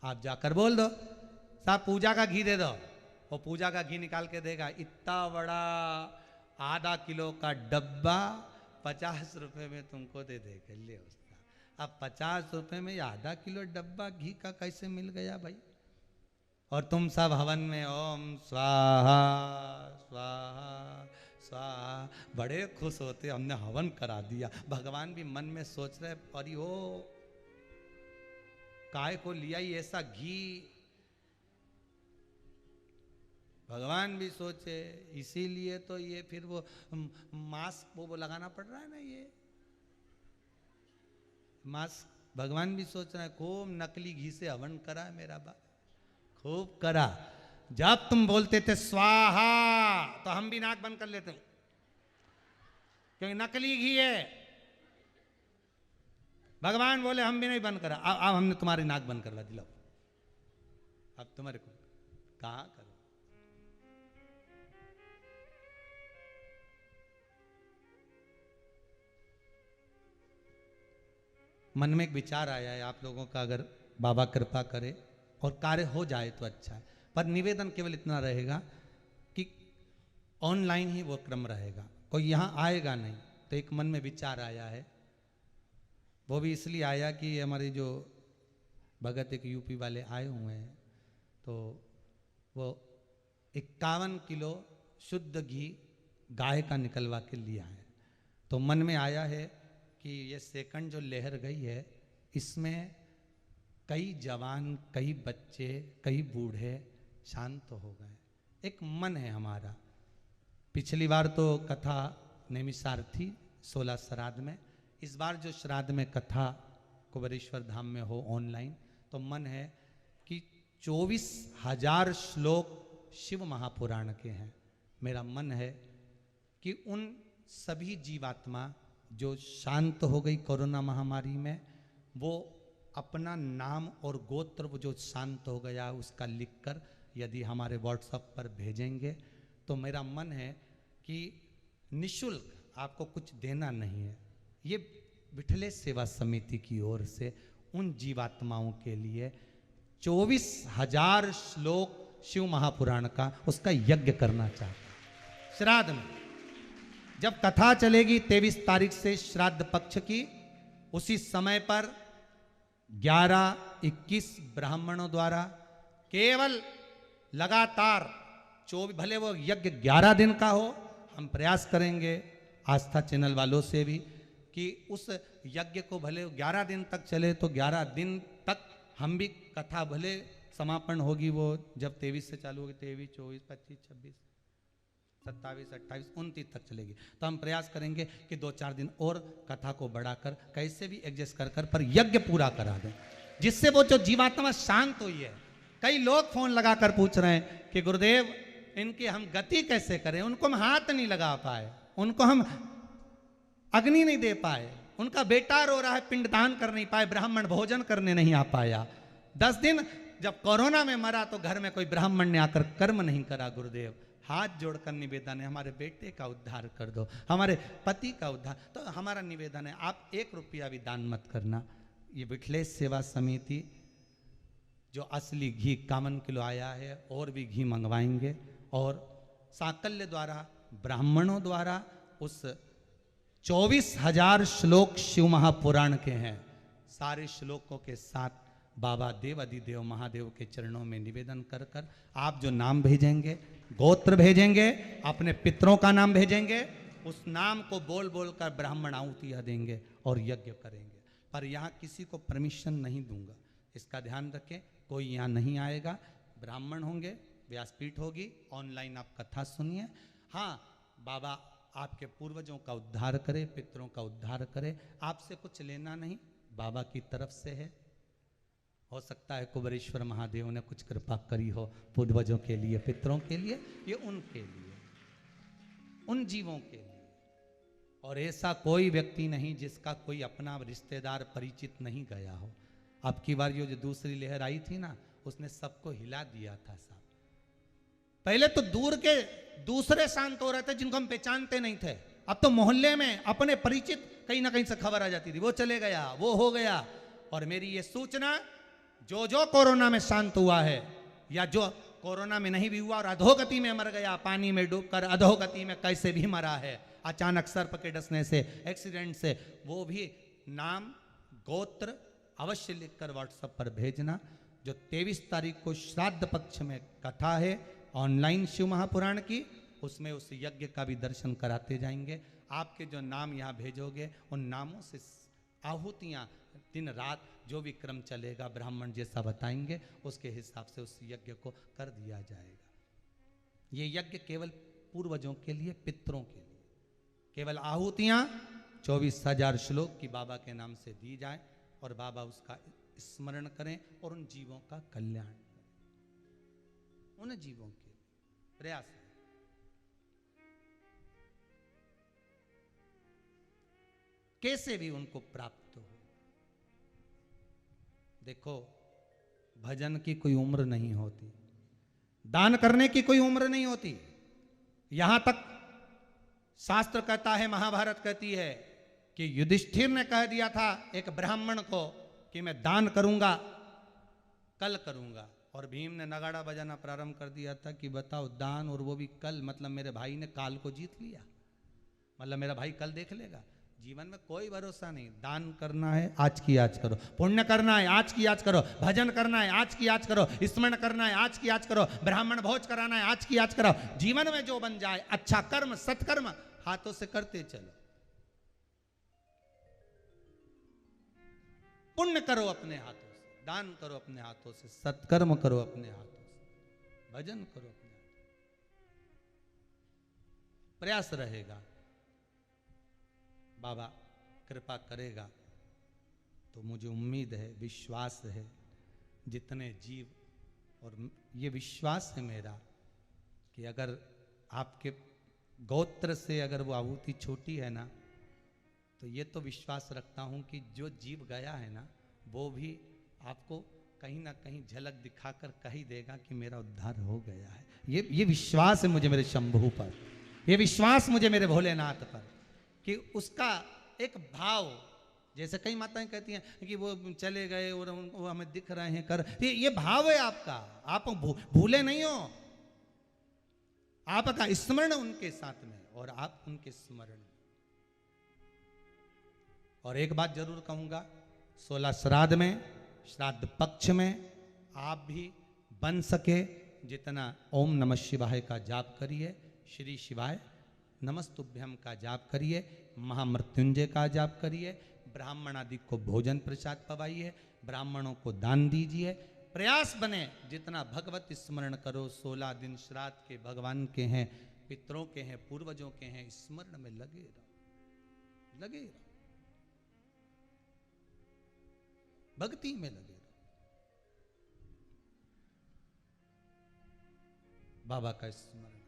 आप जाकर बोल दो साहब पूजा का घी दे दो, वो पूजा का घी निकाल के देगा। इतना बड़ा आधा किलो का डब्बा 50 रुपए में तुमको दे देगा, ले उसका। अब 50 रुपए में आधा किलो डब्बा घी का कैसे मिल गया भाई? और तुम सब हवन में ओम स्वाहा स्वाहा स्वाहा, बड़े खुश होते, हमने हवन करा दिया। भगवान भी मन में सोच रहे, अरे ओ काय को लिया ही ऐसा घी। भगवान भी सोचे, इसीलिए तो ये फिर वो मास्क वो लगाना पड़ रहा है ना, ये मास्क। भगवान भी सोच रहे हैं, खूब नकली घी से हवन करा है मेरा बाप, खूब करा। जब तुम बोलते थे स्वाहा तो हम भी नाक बंद कर लेते, क्योंकि नकली घी है। भगवान बोले हम भी नहीं बंद करा, अब हमने तुम्हारी नाक बंद करवा दी, लो अब तुम्हारे को कहा करो। मन में एक विचार आया है आप लोगों का, अगर बाबा कृपा करे और कार्य हो जाए तो अच्छा है, पर निवेदन केवल इतना रहेगा कि ऑनलाइन ही वो क्रम रहेगा, कोई यहाँ आएगा नहीं। तो एक मन में विचार आया है, वो भी इसलिए आया कि हमारे जो भगत एक यूपी वाले आए हुए हैं, तो वो 51 किलो शुद्ध घी गाय का निकलवा के लिया है। तो मन में आया है कि ये सेकंड जो लहर गई है, इसमें कई जवान, कई बच्चे, कई बूढ़े शांत हो गए। एक मन है हमारा। पिछली बार तो कथा नैमिषार थी 16 श्राद्ध में, इस बार जो श्राद्ध में कथा कुबेरेश्वर धाम में हो ऑनलाइन, तो मन है कि 24,000 श्लोक शिव महापुराण के हैं। मेरा मन है कि उन सभी जीवात्मा जो शांत हो गई कोरोना महामारी में, वो अपना नाम और गोत्र वो जो शांत हो गया उसका लिखकर यदि हमारे व्हाट्सएप पर भेजेंगे, तो मेरा मन है कि निशुल्क, आपको कुछ देना नहीं है, ये विठले सेवा समिति की ओर से उन जीवात्माओं के लिए 24,000 श्लोक शिव महापुराण का उसका यज्ञ करना चाहता है। श्राद्ध में जब कथा चलेगी 23 तारीख से श्राद्ध पक्ष की, उसी समय पर 11-21 ब्राह्मणों द्वारा केवल लगातार 24, भले वो यज्ञ 11 दिन का हो, हम प्रयास करेंगे आस्था चैनल वालों से भी कि उस यज्ञ को भले 11 दिन तक चले, तो 11 दिन तक हम भी कथा भले समापन होगी वो जब 23 से चालू होगी, 23, 24, 25, 26, 27, 28, 29 तक चलेगी। तो हम प्रयास करेंगे कि 2-4 दिन और कथा को बढ़ाकर कैसे भी एडजस्ट कर पर यज्ञ पूरा करा दें, जिससे वो जो जीवात्मा शांत हुई है। कई लोग फोन लगाकर पूछ रहे हैं कि गुरुदेव इनकी हम गति कैसे करें, उनको हम हाथ नहीं लगा पाए, उनको हम अग्नि नहीं दे पाए, उनका बेटा रो रहा है पिंडदान कर नहीं पाए, ब्राह्मण भोजन करने नहीं आ पाया। 10 दिन जब कोरोना में मरा तो घर में कोई ब्राह्मण ने आकर कर्म नहीं करा। गुरुदेव हाथ जोड़कर निवेदन है, हमारे बेटे का उद्धार कर दो, हमारे पति का उद्धार। तो हमारा निवेदन है, आप 1 रुपया भी दान मत करना। ये विठलेश सेवा समिति जो असली घी 51 किलो आया है, और भी घी मंगवाएंगे, और साकल्य द्वारा ब्राह्मणों द्वारा उस 24,000 श्लोक शिव महापुराण के हैं, सारे श्लोकों के साथ बाबा देव अधिदेव महादेव के चरणों में निवेदन कर कर आप जो नाम भेजेंगे, गोत्र भेजेंगे, अपने पितरों का नाम भेजेंगे, उस नाम को बोल बोल कर ब्राह्मण आहुतियाँ देंगे और यज्ञ करेंगे। पर यहाँ किसी को परमिशन नहीं दूंगा, इसका ध्यान रखें। कोई यहाँ नहीं आएगा, ब्राह्मण होंगे, व्यासपीठ होगी, ऑनलाइन आप कथा सुनिए। हाँ, बाबा आपके पूर्वजों का उद्धार करे, पितरों का उद्धार करे, आपसे कुछ लेना नहीं, बाबा की तरफ से है। हो सकता है कुबेरेश्वर महादेव ने कुछ कृपा करी हो पूर्वजों के लिए, पितरों के लिए, ये उनके लिए, उन जीवों के लिए। और ऐसा कोई व्यक्ति नहीं जिसका कोई अपना रिश्तेदार परिचित नहीं गया हो। अब की बार जो दूसरी लहर आई थी ना, उसने सबको हिला दिया था साहब। पहले तो दूर के दूसरे शांत हो रहे थे जिनको हम पहचानते नहीं थे, अब तो मोहल्ले में अपने परिचित कहीं ना कहीं से खबर आ जाती थी, वो चले गया, वो हो गया। और मेरी ये सूचना, जो जो कोरोना में शांत हुआ है या जो कोरोना में नहीं भी हुआ और अधोगति में मर गया, पानी में डूबकर अधोगति में कैसे भी मरा है, अचानक सर्प के डसने से, एक्सीडेंट से, वो भी नाम गोत्र अवश्य लिखकर व्हाट्सएप पर भेजना। जो 23 तारीख को श्राद्ध पक्ष में कथा है ऑनलाइन शिव महापुराण की, उसमें उस यज्ञ का भी दर्शन कराते जाएंगे। आपके जो नाम यहाँ भेजोगे, उन नामों से आहुतियाँ दिन रात जो भी क्रम चलेगा, ब्राह्मण जैसा बताएंगे, उसके हिसाब से उस यज्ञ को कर दिया जाएगा। ये यज्ञ केवल पूर्वजों के लिए, पितरों के लिए, केवल आहुतियाँ 24,000 श्लोक की बाबा के नाम से दी जाए और बाबा उसका स्मरण करें और उन जीवों का कल्याण करें, उन जीवों के प्रयास है। कैसे भी उनको प्राप्त हो। देखो, भजन की कोई उम्र नहीं होती, दान करने की कोई उम्र नहीं होती। यहां तक शास्त्र कहता है, महाभारत कहती है कि युधिष्ठिर ने कह दिया था एक ब्राह्मण को कि मैं दान करूंगा, कल करूंगा, और भीम ने नगाड़ा बजाना प्रारंभ कर दिया था कि बताओ दान, और वो भी कल, मतलब मेरे भाई ने काल को जीत लिया। मतलब मेरा भाई कल देख लेगा। जीवन में कोई भरोसा नहीं। दान करना है आज की आज करो, पुण्य करना है आज की आज करो, भजन करना है आज की आज करो, स्मरण करना है आज की आज करो, ब्राह्मण भोज कराना है आज की आज करो। जीवन में जो बन जाए अच्छा कर्म सत्कर्म हाथों से करते चलो। पुण्य करो अपने हाथों से, दान करो अपने हाथों से, सत्कर्म करो अपने हाथों से, भजन करो अपने हाथों से। प्रयास रहेगा, बाबा कृपा करेगा। तो मुझे उम्मीद है, विश्वास है, जितने जीव और ये विश्वास है मेरा कि अगर आपके गोत्र से अगर वो आहुति छोटी है ना, तो ये तो विश्वास रखता हूं कि जो जीव गया है ना वो भी आपको कहीं ना कहीं झलक दिखाकर कह ही देगा कि मेरा उद्धार हो गया है। ये विश्वास है मुझे मेरे शंभू पर, ये विश्वास मुझे मेरे भोलेनाथ पर कि उसका एक भाव, जैसे कई माताएं कहती हैं कि वो चले गए और वो हमें दिख रहे हैं कर, ये भाव है आपका। आप भूले नहीं हो, आपका स्मरण उनके साथ में और आप उनके स्मरण में। और एक बात जरूर कहूंगा, 16 श्राद्ध में, श्राद्ध पक्ष में आप भी बन सके जितना ओम नमः शिवाय का जाप करिए, श्री शिवाय नमस्तुभ्यम का जाप करिए, महामृत्युंजय का जाप करिए, ब्राह्मण आदि को भोजन प्रसाद पवाइए, ब्राह्मणों को दान दीजिए। प्रयास बने जितना भगवत स्मरण करो। 16 दिन श्राद्ध के भगवान के हैं, पितरों के हैं, पूर्वजों के हैं, स्मरण में लगे रहो, लगे रहो, भक्ति में लगे रहो। बाबा का स्मरण करो।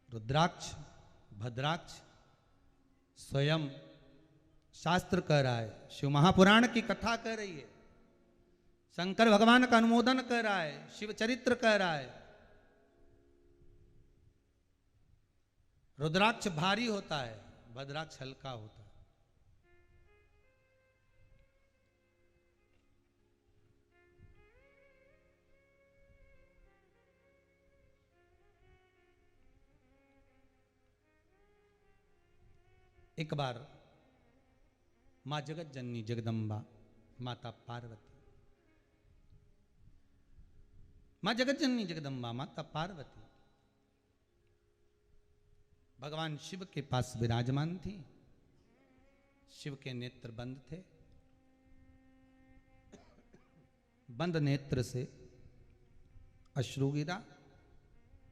रुद्राक्ष भद्राक्ष स्वयं शास्त्र कह रहा है, शिव महापुराण की कथा कह रही है, शंकर भगवान का अनुमोदन कह रहा है, शिव चरित्र कह रहा है। रुद्राक्ष भारी होता है, भद्राक्ष हल्का होता है। एक बार मां जगत जननी जगदम्बा माता पार्वती, मां जगत जननी जगदम्बा माता पार्वती भगवान शिव के पास विराजमान थी। शिव के नेत्र बंद थे, बंद नेत्र से अश्रु गिरा,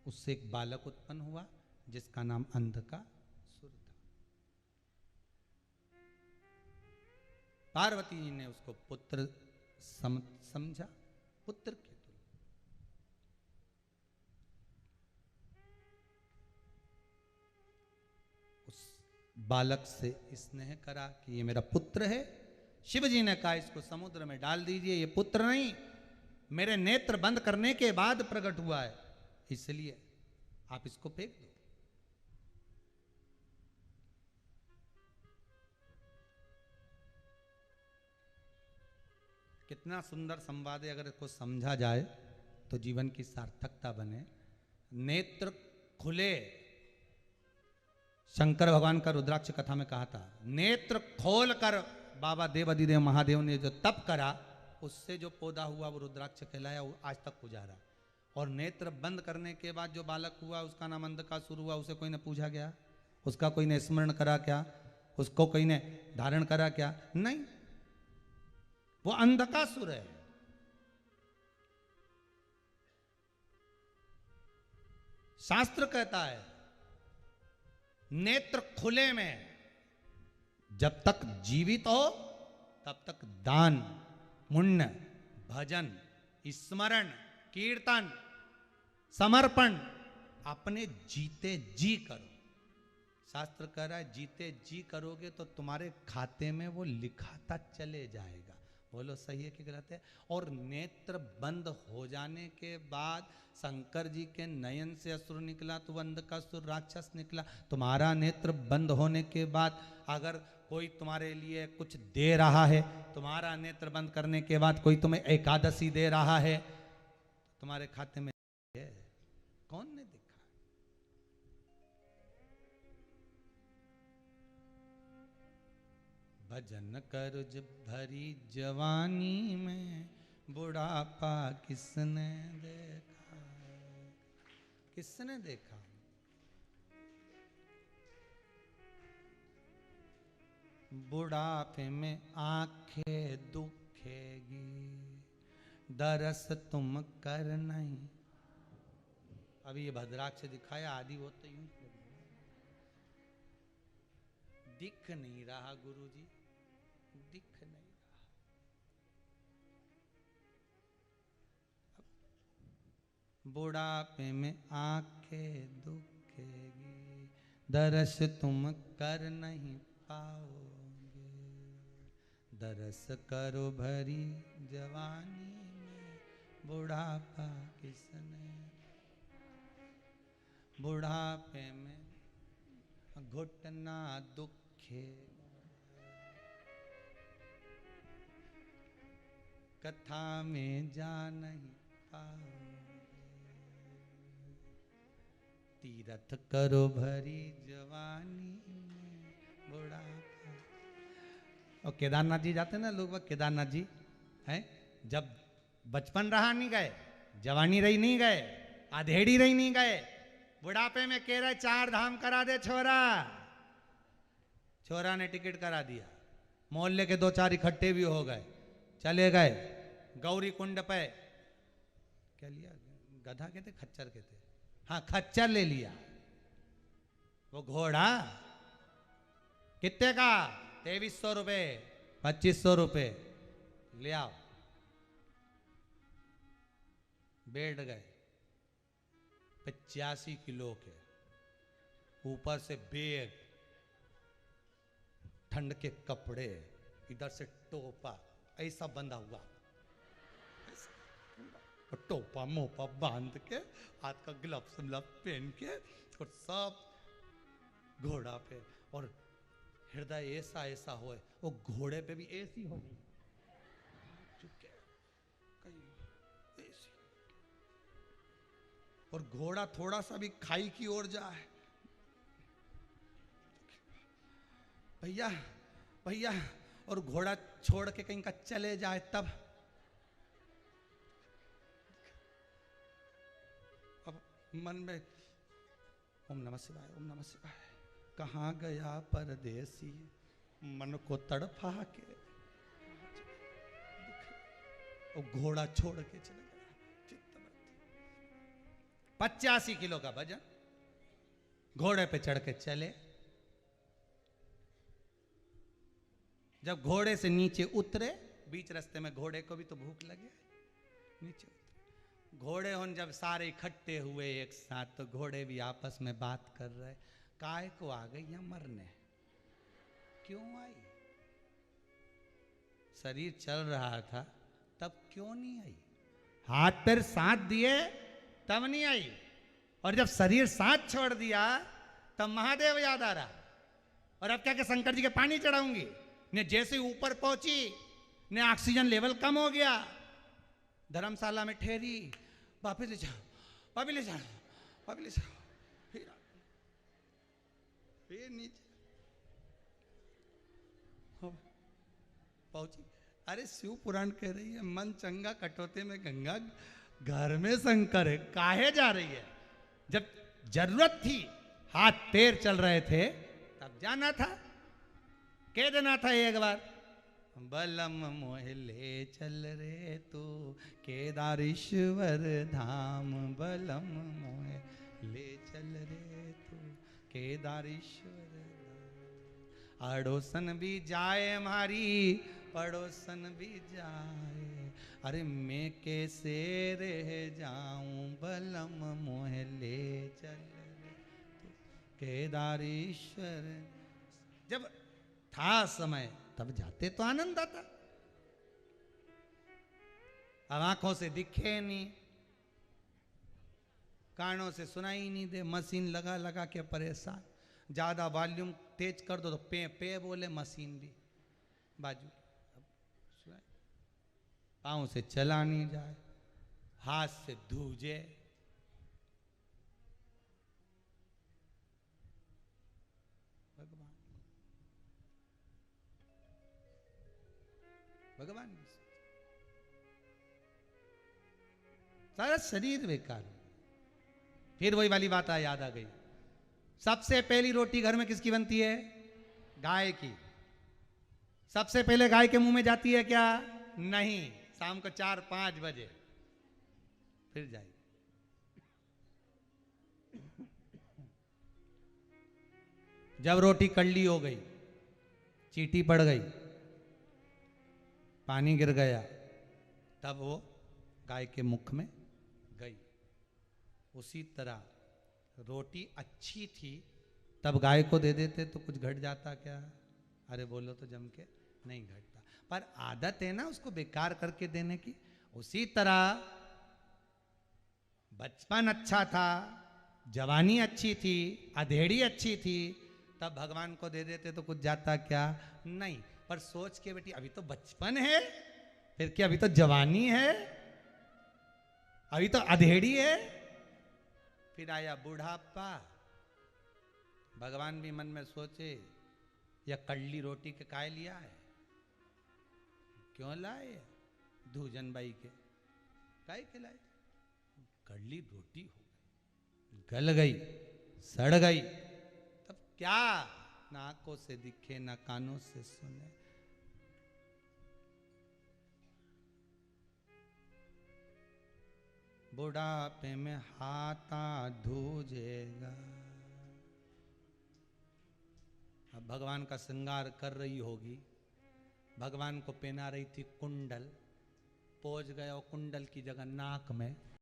उससे एक बालक उत्पन्न हुआ जिसका नाम अंधकासुर था। पार्वती जी ने उसको पुत्र समझा, पुत्र के तुल्य। उस बालक से स्नेह करा कि ये मेरा पुत्र है। शिव जी ने कहा इसको समुद्र में डाल दीजिए, ये पुत्र नहीं, मेरे नेत्र बंद करने के बाद प्रकट हुआ है, इसलिए आप इसको फेंक दो। कितना सुंदर संवाद है, अगर इसको समझा जाए तो जीवन की सार्थकता बने। नेत्र खुले, शंकर भगवान का रुद्राक्ष कथा में कहा था, नेत्र खोल कर बाबा देव अधिदेव महादेव ने जो तप करा, उससे जो पौधा हुआ वो रुद्राक्ष कहलाया, वो आज तक पुजारा। और नेत्र बंद करने के बाद जो बालक हुआ उसका नाम अंधकासुर हुआ। उसे कोई ने पूछा क्या? उसका कोई ने स्मरण करा क्या? उसको कोई ने धारण करा क्या? नहीं, वो अंधकासुर है। शास्त्र कहता है नेत्र खुले में जब तक जीवित हो तब तक दान पुण्य भजन स्मरण कीर्तन समर्पण अपने जीते जी करो। शास्त्र कह रहा है जीते जी करोगे तो तुम्हारे खाते में वो लिखाता चले जाएगा। बोलो सही है कि गलत है? और नेत्र बंद हो जाने के बाद शंकर जी के नयन से असुर निकला तो अंधकासुर राक्षस निकला। तुम्हारा नेत्र बंद होने के बाद अगर कोई तुम्हारे लिए कुछ दे रहा है, तुम्हारा नेत्र बंद करने के बाद कोई तुम्हें एकादशी दे रहा है, तुम्हारे खाते में है। कौन ने देखा? भजन कर जब भरी जवानी में, बुढ़ापा किसने देखा, किसने देखा। बुढ़ापे में आंखें दुखेगी, दरस तुम कर नहीं। अभी ये भद्राक्ष दिखाया, आदि वो तो यूं दिख नहीं रहा गुरुजी, दिख नहीं रहा। बुढ़ापे में आंखें दुखेगी, दरस तुम कर नहीं पाओगे। दरस करो भरी जवानी में, बुढ़ापा किसने। बुढ़ापे में घुटना दुखे, कथा में जा नहीं पाओगे। तीरथ करो भरी जवानी में, बुढ़ापा। और केदारनाथ जी जाते ना लोग, केदारनाथ जी हैं, जब बचपन रहा नहीं गए, जवानी रही नहीं गए, आधेड़ी रही नहीं गए, बुढ़ापे में कह रहे 4 धाम करा दे छोरा। छोरा ने टिकट करा दिया, मोहल्ले के 2-4 इकट्ठे भी हो गए, चले गए गौरी कुंड पे। क्या लिया, गधा कहते खच्चर कहते, हाँ खच्चर ले लिया। वो घोड़ा कितने का, 2300 रुपए, 2500 रुपए, ले आओ। बैठ गए, 85 किलो के, ऊपर से बैग, ठंड के कपड़े, इधर से टोपा ऐसा बंधा हुआ, टोपा मोपा बांध के, हाथ का ग्लव्स पहन के, और सब घोड़ा पे। और हृदय ऐसा ऐसा हो, वो घोड़े पे भी ऐसी हो गई, और घोड़ा थोड़ा सा भी खाई की ओर जाए, भैया भैया, और घोड़ा छोड़ के कहीं का चले जाए तब। अब मन में ओम नमः शिवाय, ओम नमः शिवाय, कहाँ गया परदेसी, मन को तड़पा के, और घोड़ा छोड़ के चले गया। 85 किलो का वजन, घोड़े पे चढ़ के चले। जब घोड़े से नीचे उतरे, बीच रास्ते में घोड़े को भी तो भूख लगे, नीचे उतरे। घोड़े उन जब सारे इकट्ठे हुए एक साथ, तो घोड़े भी आपस में बात कर रहे, काय को आ गई या मरने, क्यों आई। शरीर चल रहा था तब क्यों नहीं आई, हाथ पैर साथ दिए तब नहीं आई, और जब शरीर साथ छोड़ दिया तब महादेव याद आ रहा। और अब क्या कि शंकर जी के पानी चढ़ाऊंगी ने, जैसे ऊपर पहुंची ने ऑक्सीजन लेवल कम हो गया, धर्मशाला में ठहरी, वापिस ले जाओ, वापिस ले जाओ, वापिस ले जाओ, फिर नीचे पहुंची। अरे शिव पुराण कह रही है, मन चंगा कटौते में गंगा, घर में शंकर है, काहे जा रही है। जब जरूरत थी, हाथ पैर चल रहे थे, तब जाना था, कह देना था एक बार, बलम मोहे ले चल रे तू केदारेश्वर धाम, बलम मोहे ले चल रे तू केदारेश्वर धाम। अड़ोसन भी जाए हमारी, पड़ोसन भी जाए, अरे मैं कैसे रह जाऊं, बलम मोहे ले चल रे तू केदारेश्वर। जब था समय तब जाते तो आनंद आता, अब आंखों से दिखे नहीं, कानों से सुनाई नहीं दे, मशीन लगा लगा के परेशान। ज्यादा वॉल्यूम तेज कर दो तो पे पे बोले मशीन भी बाजू, पाँव से चला नहीं जाए, हाथ से धूजे। भगवान भगवान भी सोचे। सारा शरीर बेकार हो। फिर वही वाली बात याद आ गई, सबसे पहली रोटी घर में किसकी बनती है? गाय की। सबसे पहले गाय के मुंह में जाती है क्या? नहीं, शाम को 4-5 बजे फिर जाएगी। जब रोटी कड़ली हो गई, चींटी पड़ गई, पानी गिर गया, तब वो गाय के मुख में गई। उसी तरह रोटी अच्छी थी तब गाय को दे देते तो कुछ घट जाता क्या? अरे बोलो तो जम के नहीं घटता, पर आदत है ना उसको बेकार करके देने की। उसी तरह बचपन अच्छा था, जवानी अच्छी थी, अधेड़ी अच्छी थी, तब भगवान को दे देते तो कुछ जाता क्या? नहीं। पर सोच के बेटी अभी तो बचपन है, फिर क्या अभी तो जवानी है, अभी तो अधेड़ी है, फिर आया बुढ़ापा। भगवान भी मन में सोचे, या कड़ली रोटी के काय लिया है, क्यों लाए? दूजन बाई के काय के लाए? कड़ली रोटी हो गई, गल गई, सड़ गई, तब क्या? ना आंखों से दिखे ना कानों से सुने। बुढ़ापे में हाथा धूजेगा। अब भगवान का श्रृंगार कर रही होगी, भगवान को पहना रही थी कुंडल, पहुंच गया और कुंडल की जगह नाक में